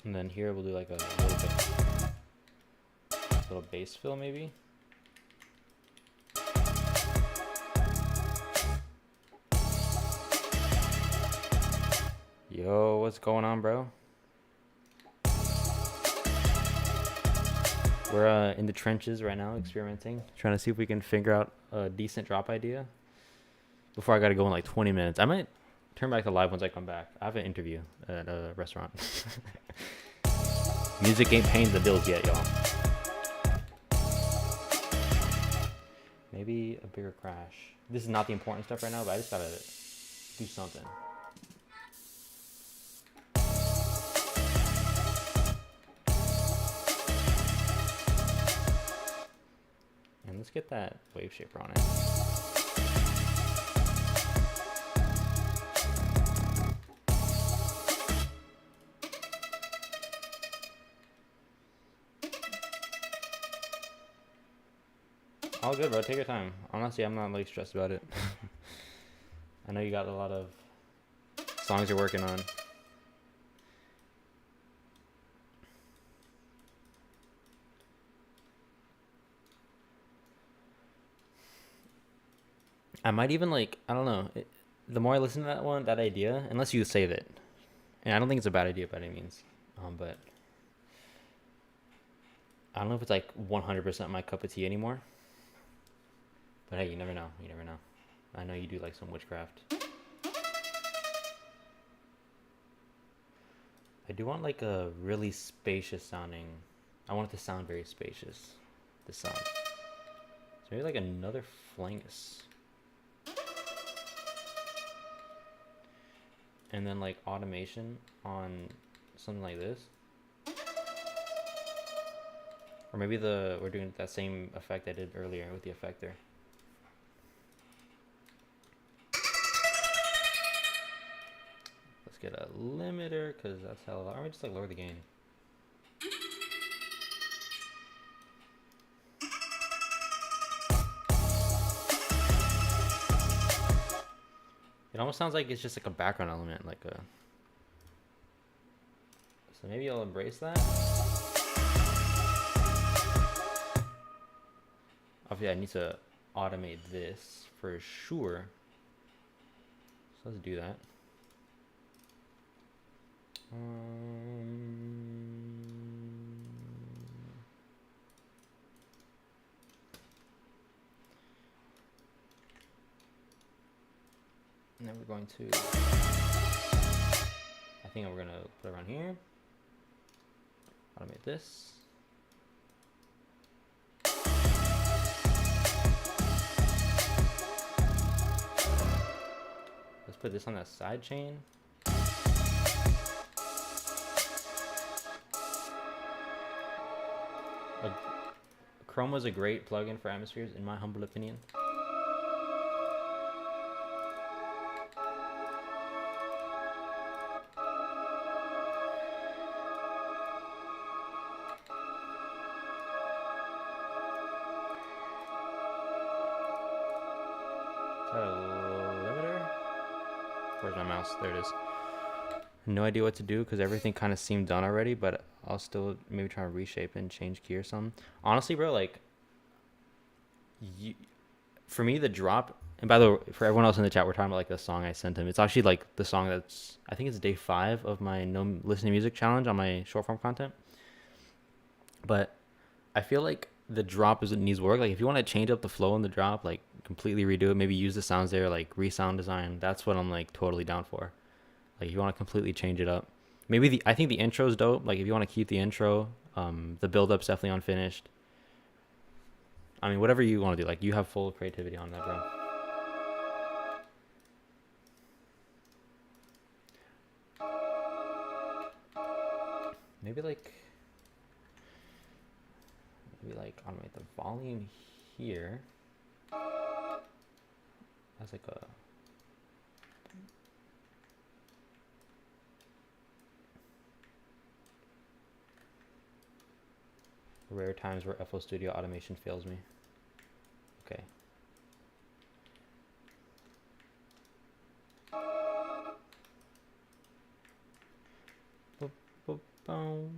And then here we'll do like a little bass fill maybe. Yo, what's going on, bro? We're in the trenches right now, experimenting, trying to see if we can figure out a decent drop idea before I gotta go in like 20 minutes. I might turn back to live once I come back. I have an interview at a restaurant. Music ain't paying the bills yet, y'all. Maybe a bigger crash. This is not the important stuff right now, but I just gotta do something. And let's get that wave shaper on it. All good, bro. Take your time. Honestly, I'm not like stressed about it. I know you got a lot of songs you're working on. I might even like, I don't know. The more I listen to that idea, unless you save it, and I don't think it's a bad idea by any means, but I don't know if it's like 100% my cup of tea anymore. But hey, you never know. You never know. I know you do like some witchcraft. I do want like a really spacious sounding. I want it to sound very spacious. This sound. So maybe like another flangus. And then like automation on something like this. Or maybe we're doing that same effect I did earlier with the effector. Let's get a limiter, because that's hella loud. Or maybe just like lower the gain. It almost sounds like it's just like a background element, like a... So maybe I'll embrace that. Obviously I need to automate this for sure. So let's do that. And then we're going to, I think we're gonna put it around here. Automate this. Let's put this on that side chain. Chroma is a great plugin for atmospheres, in my humble opinion. that a limiter? Where's my mouse? There it is. No idea what to do because everything kind of seemed done already, but I'll still maybe try to reshape and change key or something. Honestly, bro, like, for me, the drop, and by the way, for everyone else in the chat, we're talking about like the song I sent him. It's actually like the song that's, I think it's day 5 of my no listening music challenge on my short form content. But I feel like the drop is what needs work. Like if you want to change up the flow in the drop, like completely redo it, maybe use the sounds there, like resound design. That's what I'm like totally down for. Like if you want to completely change it up, maybe I think the intro is dope. Like if you want to keep the intro, the build up's definitely unfinished. I mean, whatever you want to do, like you have full creativity on that, bro. Maybe like automate the volume here. That's like a rare times where FL Studio automation fails me. Okay. Boop, boop, boom.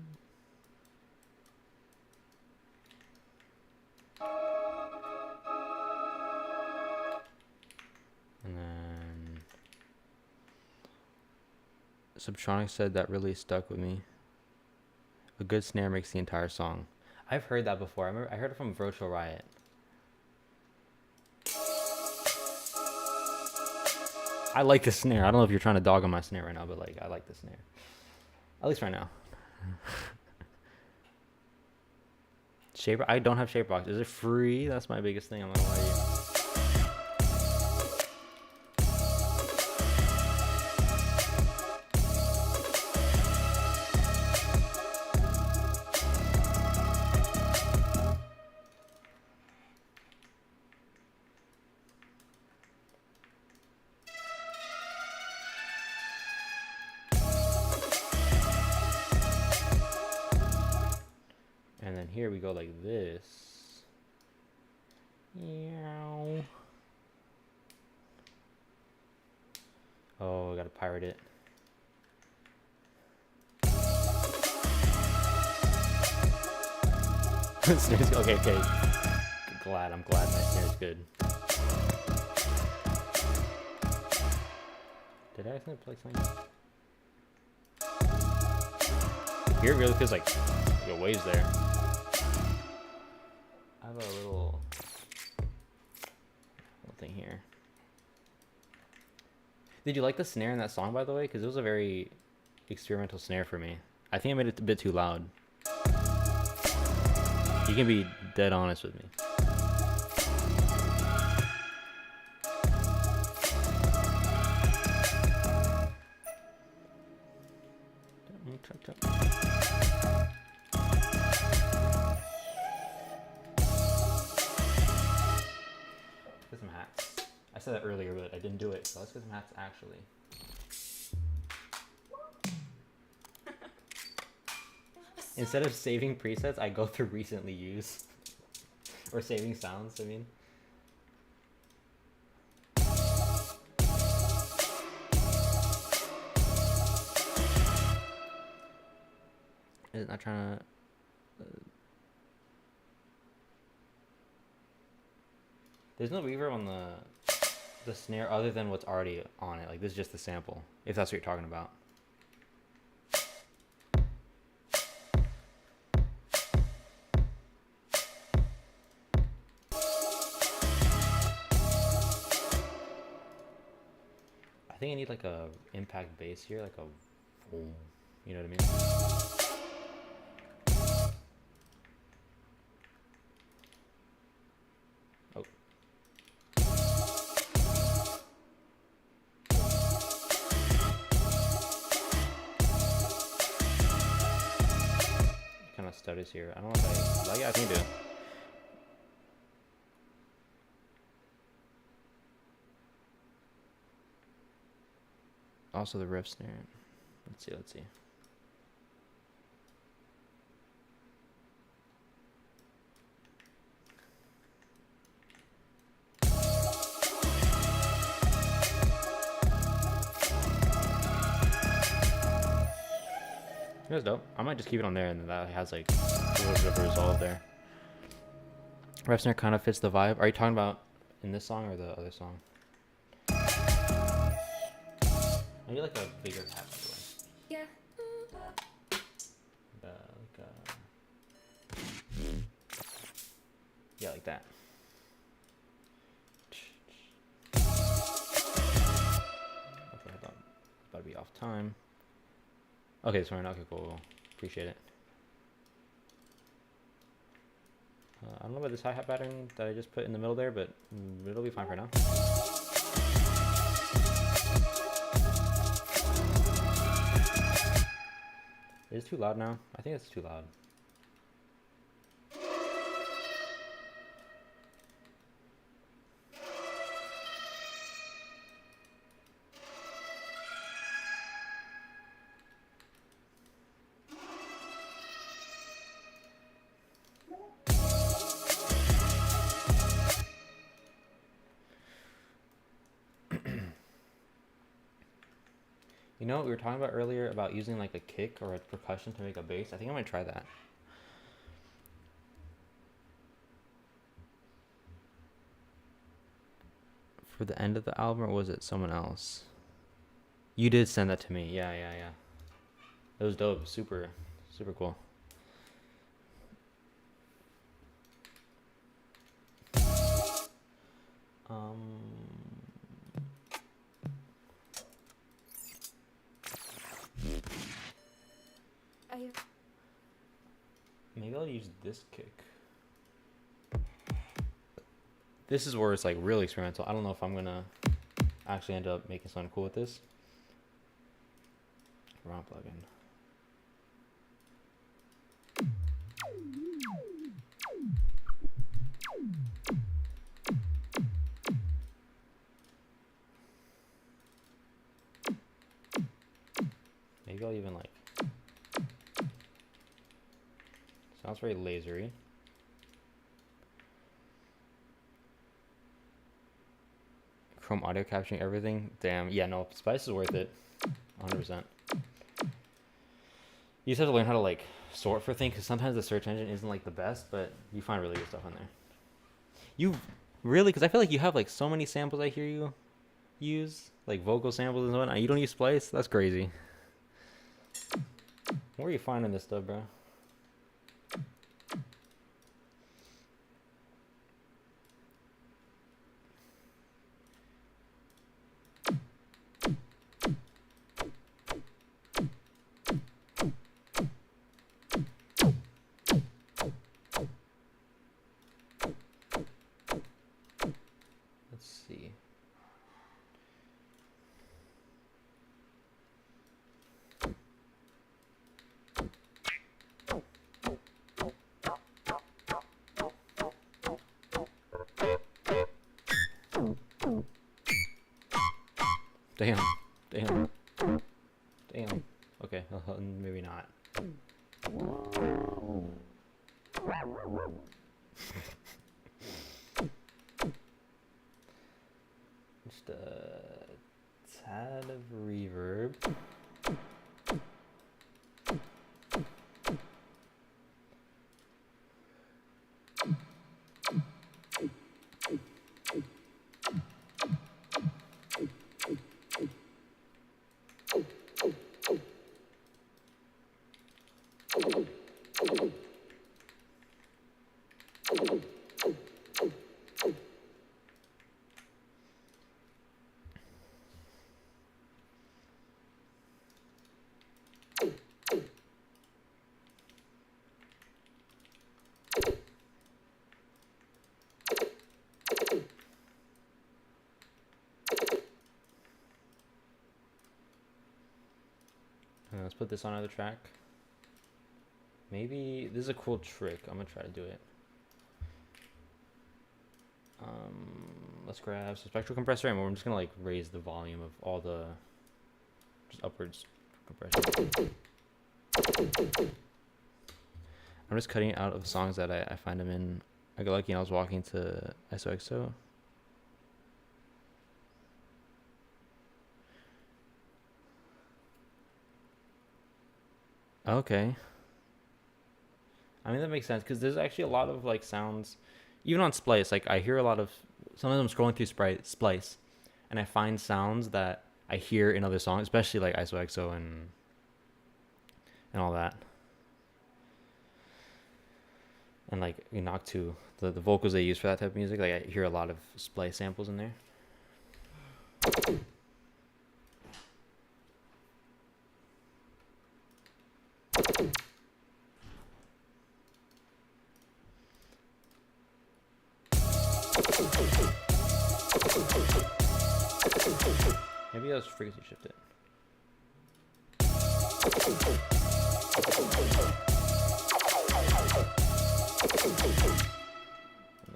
And then Subtronic said that really stuck with me. A good snare makes the entire song. I've heard that before. I heard it from Virtual Riot. I like the snare. I don't know if you're trying to dog on my snare right now, but like I like the snare. At least right now. Shaper? I don't have Shaperbox. Is it free? That's my biggest thing. I'm not gonna lie to you. And then here we go like this. Meow. Oh, I gotta pirate it. Snare's okay. I'm glad my snare's good. Did I accidentally play something? Here it really feels like waves there. I have a little thing here. Did you like the snare in that song, by the way? Because it was a very experimental snare for me. I think I made it a bit too loud. You can be dead honest with me. Get some hats. I said that earlier, but I didn't do it, so let's get some hats actually. Instead of saving presets, I go through recently used. Or saving sounds, I mean. Is it not trying to... There's no reverb on the snare other than what's already on it. Like, this is just the sample, if that's what you're talking about. I think I need like a impact bass here, like a boom. You know what I mean? Oh. Kind of stutters here. I don't know if I like it. I think I do. Also the riff snare. Let's see. It was dope. I might just keep it on there, and that has like a little bit of a resolve there. Ref snare kind of fits the vibe. Are you talking about in this song or the other song? I need like a bigger hat, by the way. Yeah. Yeah, like that. Okay, I thought about to be off time. Okay, sorry. Okay, cool. Appreciate it. I don't know about this hi-hat pattern that I just put in the middle there, but it'll be fine for now. Is it too loud now? I think it's too loud. You know what we were talking about earlier about using like a kick or a percussion to make a bass? I think I'm gonna try that. For the end of the album, or was it someone else? You did send that to me. Yeah. It was dope. Super cool. Maybe I'll use this kick. This is where it's like really experimental. I don't know if I'm gonna actually end up making something cool with this. Wrong plugin. Maybe I'll even like. Sounds very lasery. Chrome audio capturing everything. Damn. Yeah, no, Spice is worth it. 100%. You just have to learn how to like sort for things, because sometimes the search engine isn't like the best, but you find really good stuff on there. You really, because I feel like you have like so many samples I hear you use, like vocal samples and whatnot. You don't use Splice? That's crazy. Where are you finding this stuff, bro? Let's see. Damn. Okay, maybe not. Just a tad of reverb. Let's put this on another track. Maybe this is a cool trick. I'm gonna try to do it. Let's grab some spectral compressor, and we're just gonna like raise the volume of all the just upwards compression. I'm just cutting out of songs that I find them in. I got lucky and I was walking to XOXO. Okay. I mean, that makes sense because there's actually a lot of like sounds, even on Splice. Like I hear a lot of, sometimes I'm scrolling through Splice, and I find sounds that I hear in other songs, especially like ISOXO and all that, and like Noctu, the vocals they use for that type of music. Like I hear a lot of Splice samples in there. Maybe I'll just frequency shift it.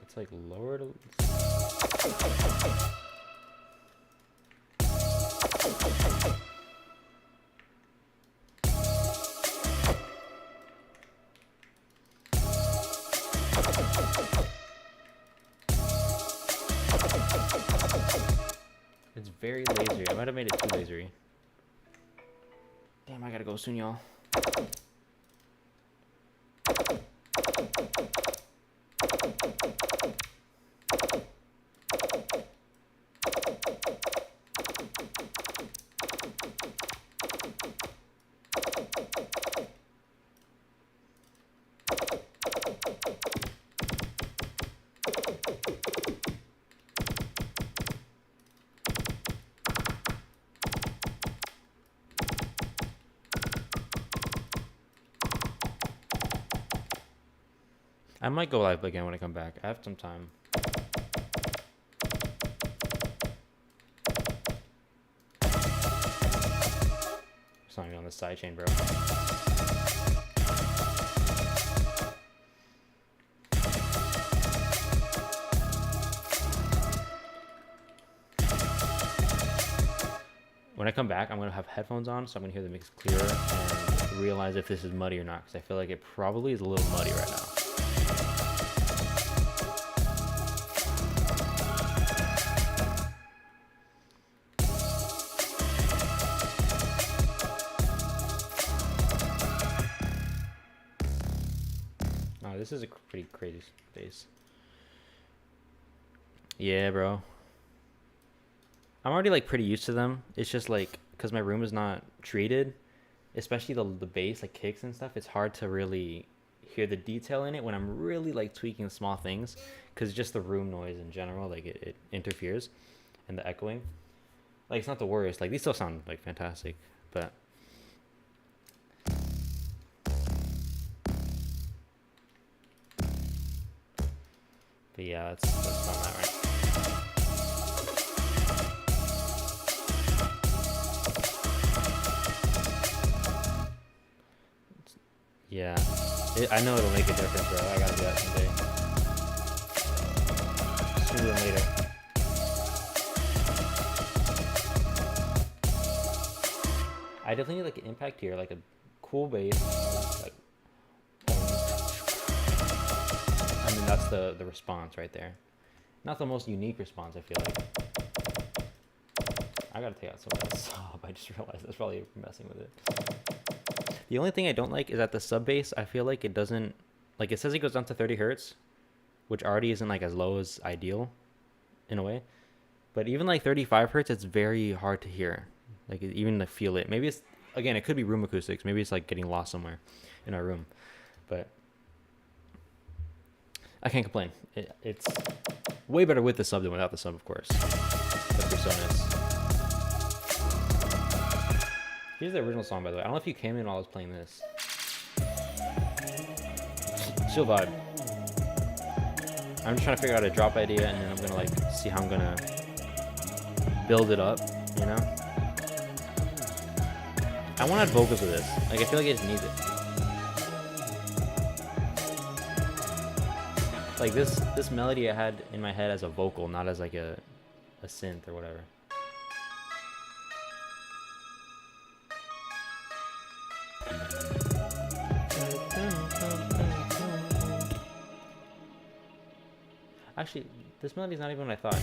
It's like lower to. It's very lasery. I might have made it too lasery. Damn, I gotta go soon, y'all. I might go live again when I come back. I have some time. It's not even on the side chain, bro. When I come back, I'm going to have headphones on, so I'm going to hear the mix clearer and realize if this is muddy or not, because I feel like it probably is a little muddy right now. Oh, this is a pretty crazy bass. Yeah, bro. I'm already like pretty used to them. It's just like because my room is not treated, especially the bass like kicks and stuff. It's hard to really hear the detail in it when I'm really like tweaking small things, because just the room noise in general, like it interferes, and the echoing. Like it's not the worst. Like these still sound like fantastic, but. But yeah, that's on that right. Yeah, I know it'll make a difference, bro. I gotta do that someday. Sooner than later. I definitely need like an impact here, like a cool bass. Like, I mean, that's the response right there. Not the most unique response, I feel like. I gotta take out some of that sub. I just realized that's probably messing with it. The only thing I don't like is at the sub bass, I feel like it doesn't, like it says it goes down to 30 hertz, which already isn't like as low as ideal in a way. But even like 35 hertz, it's very hard to hear. Like even to feel it. Maybe it's, again, it could be room acoustics. Maybe it's like getting lost somewhere in our room. But I can't complain. It's way better with the sub than without the sub, of course. The PreSonus. Here's the original song, by the way. I don't know if you came in while I was playing this. Chill vibe. I'm just trying to figure out a drop idea, and then I'm gonna like see how I'm gonna build it up, you know? I want to add vocals with this. Like I feel like it just needs it. Like this melody I had in my head as a vocal, not as like a synth or whatever. Actually, this melody's not even what I thought.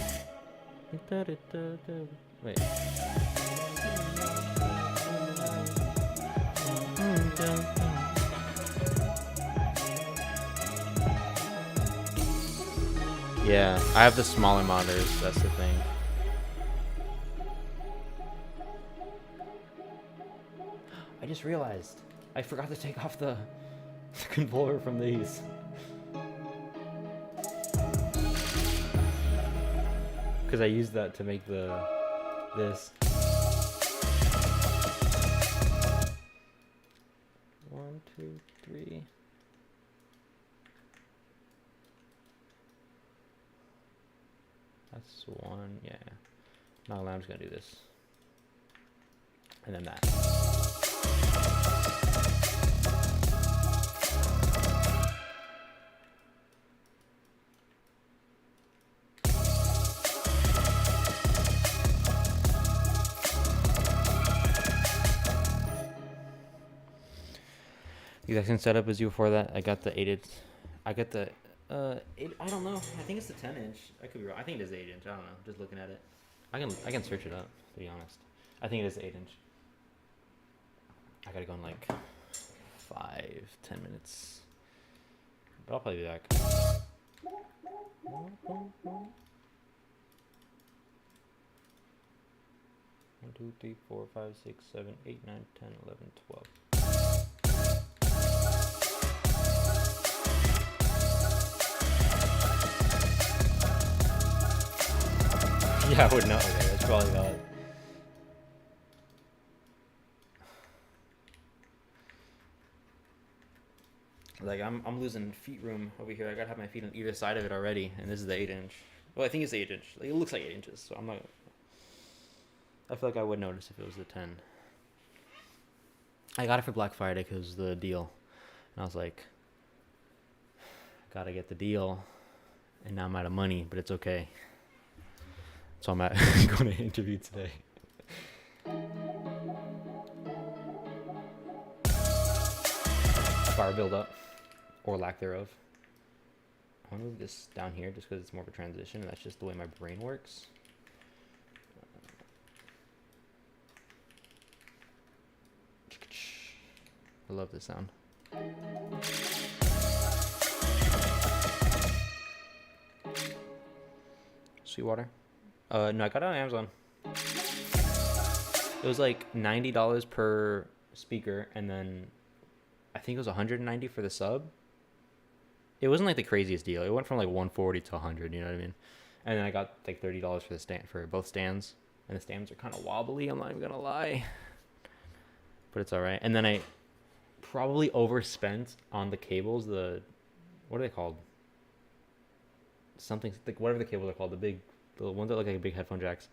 Wait. Yeah, I have the smaller monitors, that's the thing. I just realized I forgot to take off the controller from these. Because I used that to make this. 1, 2, 3. That's 1, yeah. No, I'm just gonna do this. And then that. Exact same setup as you before that. I got the 8-inch. I got the I don't know. I think it's the 10-inch. I could be wrong. I think it is the 8-inch. I don't know. Just looking at it. I can search it up, to be honest. I think it is the 8-inch. I gotta go in like 5-10 minutes. But I'll probably be back. 1, 2, 3, 4, 5, 6, 7, 8, 9, 10, 11, 12. Yeah, I would know. Okay, that's probably valid. Like I'm losing feet room over here. I gotta have my feet on either side of it already, and this is the 8-inch. Well, I think it's the 8-inch. Like, it looks like 8 inches, so I'm not. I feel like I would notice if it was the 10. I got it for Black Friday because it was the deal, and I was like, gotta get the deal, and now I'm out of money, but it's okay. So I'm going to interview today. Bar buildup, or lack thereof. I want to move this down here just because it's more of a transition. That's just the way my brain works. I love this sound. Sweetwater. No, I got it on Amazon. It was like $90 per speaker, and then I think it was $190 for the sub. It wasn't like the craziest deal. It went from like $140 to $100. You know what I mean? And then I got like $30 for the stand for both stands, and the stands are kind of wobbly. I'm not even gonna lie, but it's all right. And then I probably overspent on the cables. What are they called? Something like whatever the cables are called. The ones that look like big headphone jacks.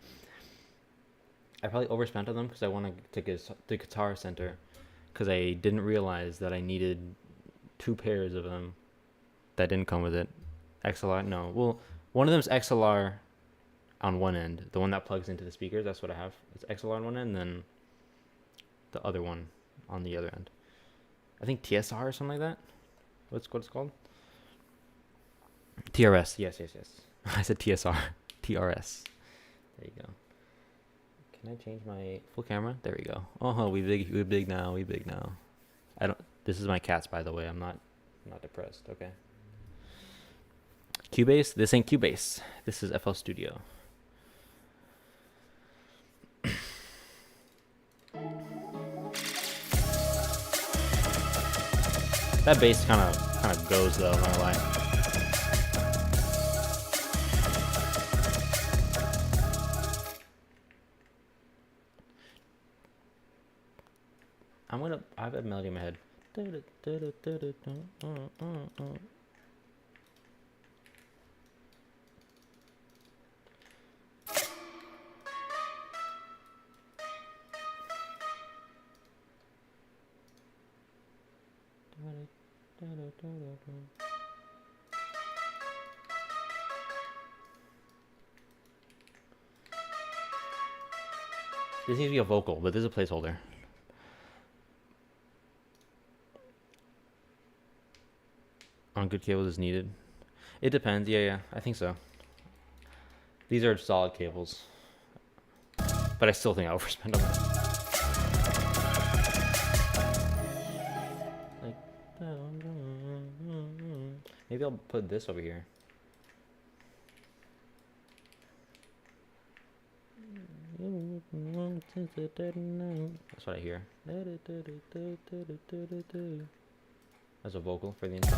I probably overspent on them because I wanted to get the Guitar Center, because I didn't realize that I needed 2 pairs of them that didn't come with it. XLR, no. Well, one of them's XLR on one end, the one that plugs into the speakers. That's what I have. It's XLR on one end, and then the other one on the other end. I think TSR or something like that. What's it's called? TRS. Yes. I said TSR. TRS. There you go. Can I change my full camera? There we go. Oh, we big now. I don't. This is my cats, by the way. I'm not depressed. Okay. Cubase. This ain't Cubase. This is FL Studio. That bass kind of goes though. I'm not gonna lie. I have a melody in my head. This needs to be a vocal, but this is a placeholder. On good cables is needed. It depends. Yeah, I think so. These are solid cables, but I still think I overspent on them. Like, maybe I'll put this over here. That's what I hear. As a vocal for the intro.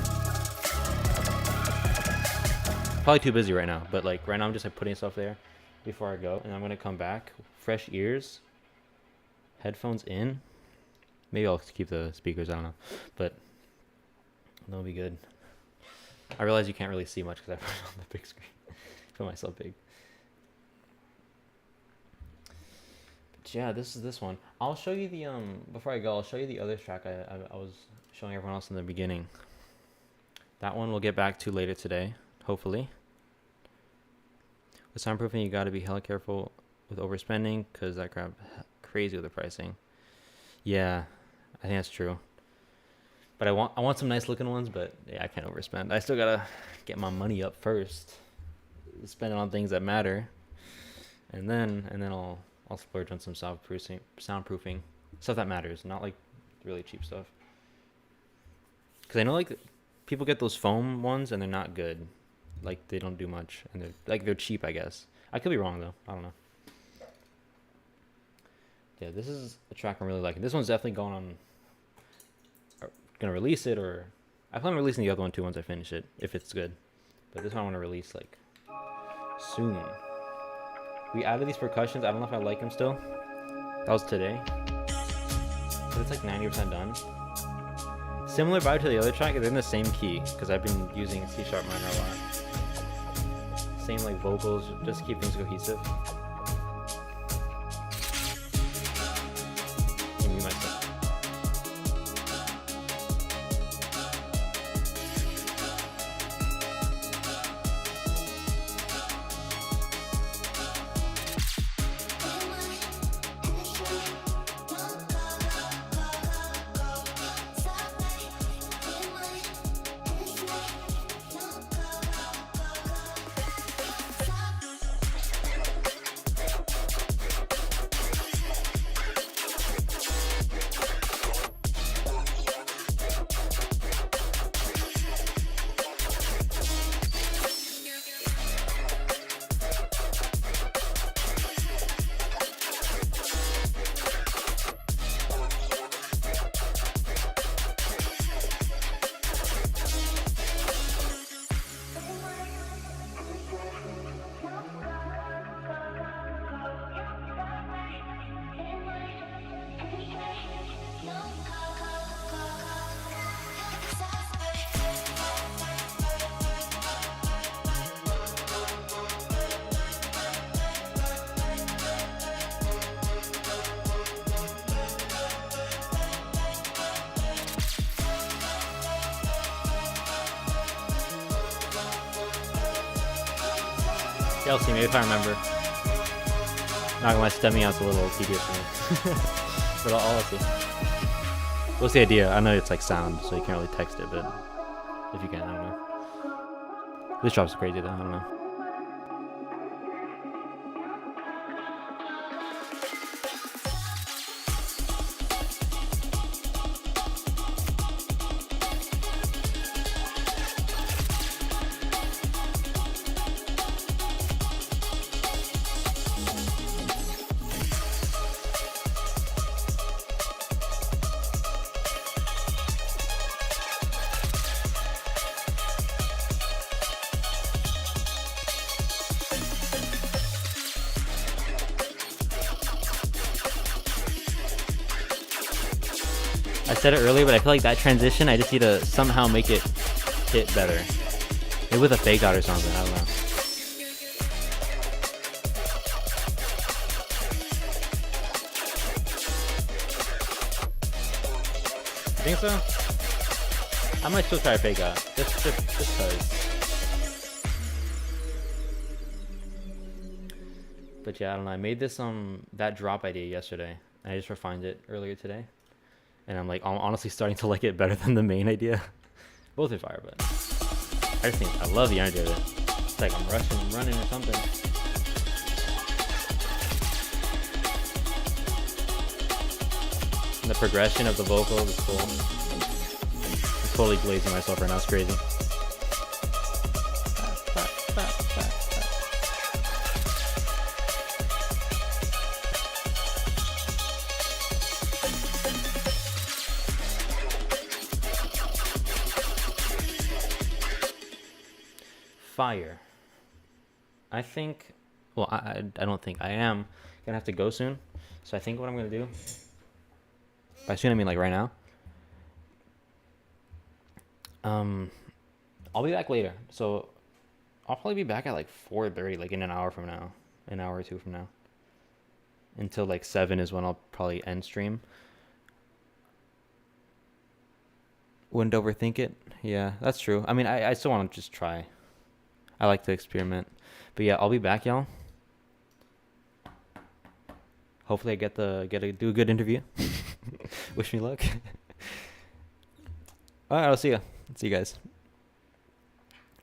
Probably too busy right now, but like right now I'm just like putting stuff there before I go, and I'm gonna come back, fresh ears, headphones in. Maybe I'll keep the speakers, I don't know, but that'll be good. I realize you can't really see much because I put it on the big screen. Put myself big. But yeah, this is this one. I'll show you the before I go, I'll show you the other track I was showing everyone else in the beginning. That one we'll get back to later today, hopefully. With soundproofing, you got to be hella careful with overspending because that crap crazy with the pricing. Yeah, I think that's true. But I want some nice looking ones, but yeah, I can't overspend. I still gotta get my money up first, spend it on things that matter, and then I'll splurge on some soundproofing stuff that matters, not like really cheap stuff. Because I know like people get those foam ones and they're not good, like they don't do much, and they're cheap, I guess. I could be wrong though. I don't know. Yeah, this is a track I'm really liking. This one's definitely going on. Gonna release it, or I plan on releasing the other one too once I finish it, if it's good. But this one I want to release like soon. We added these percussions. I don't know if I like them still. That was today. So it's like 90% done. Similar vibe to the other track. They're in the same key because I've been using C# minor a lot. Same like vocals, just keep things cohesive. Mute myself. Yeah, I'll see, maybe if I remember. Not gonna lie, stemming out's a little tedious for me. But I'll see. What's the idea? I know it's like sound, so you can't really text it, but if you can, I don't know. This drop's crazy though, I don't know. I said it earlier, but I feel like that transition, I just need to somehow make it hit better. Maybe with a fake out or something, I don't know. You think so? I might still try a fake out, just cause. But yeah, I don't know. I made this that drop idea yesterday, and I just refined it earlier today. And I'm honestly starting to like it better than the main idea. Both are fire, but I just think I love the energy of it. It's like I'm running or something. And the progression of the vocal is cool. I'm totally glazing myself right now. It's crazy. fire. I think, well, I don't think I am gonna have to go soon. So I think what I'm gonna do, by soon I mean like right now. I'll be back later. So I'll probably be back at like 4:30, like in an hour from now, an hour or two from now. Until like 7 is when I'll probably end stream. Wouldn't overthink it. Yeah, that's true. I mean, I still want to just try. I like to experiment. But yeah, I'll be back, y'all. Hopefully I do a good interview. Wish me luck. All right, I'll see you. See you guys.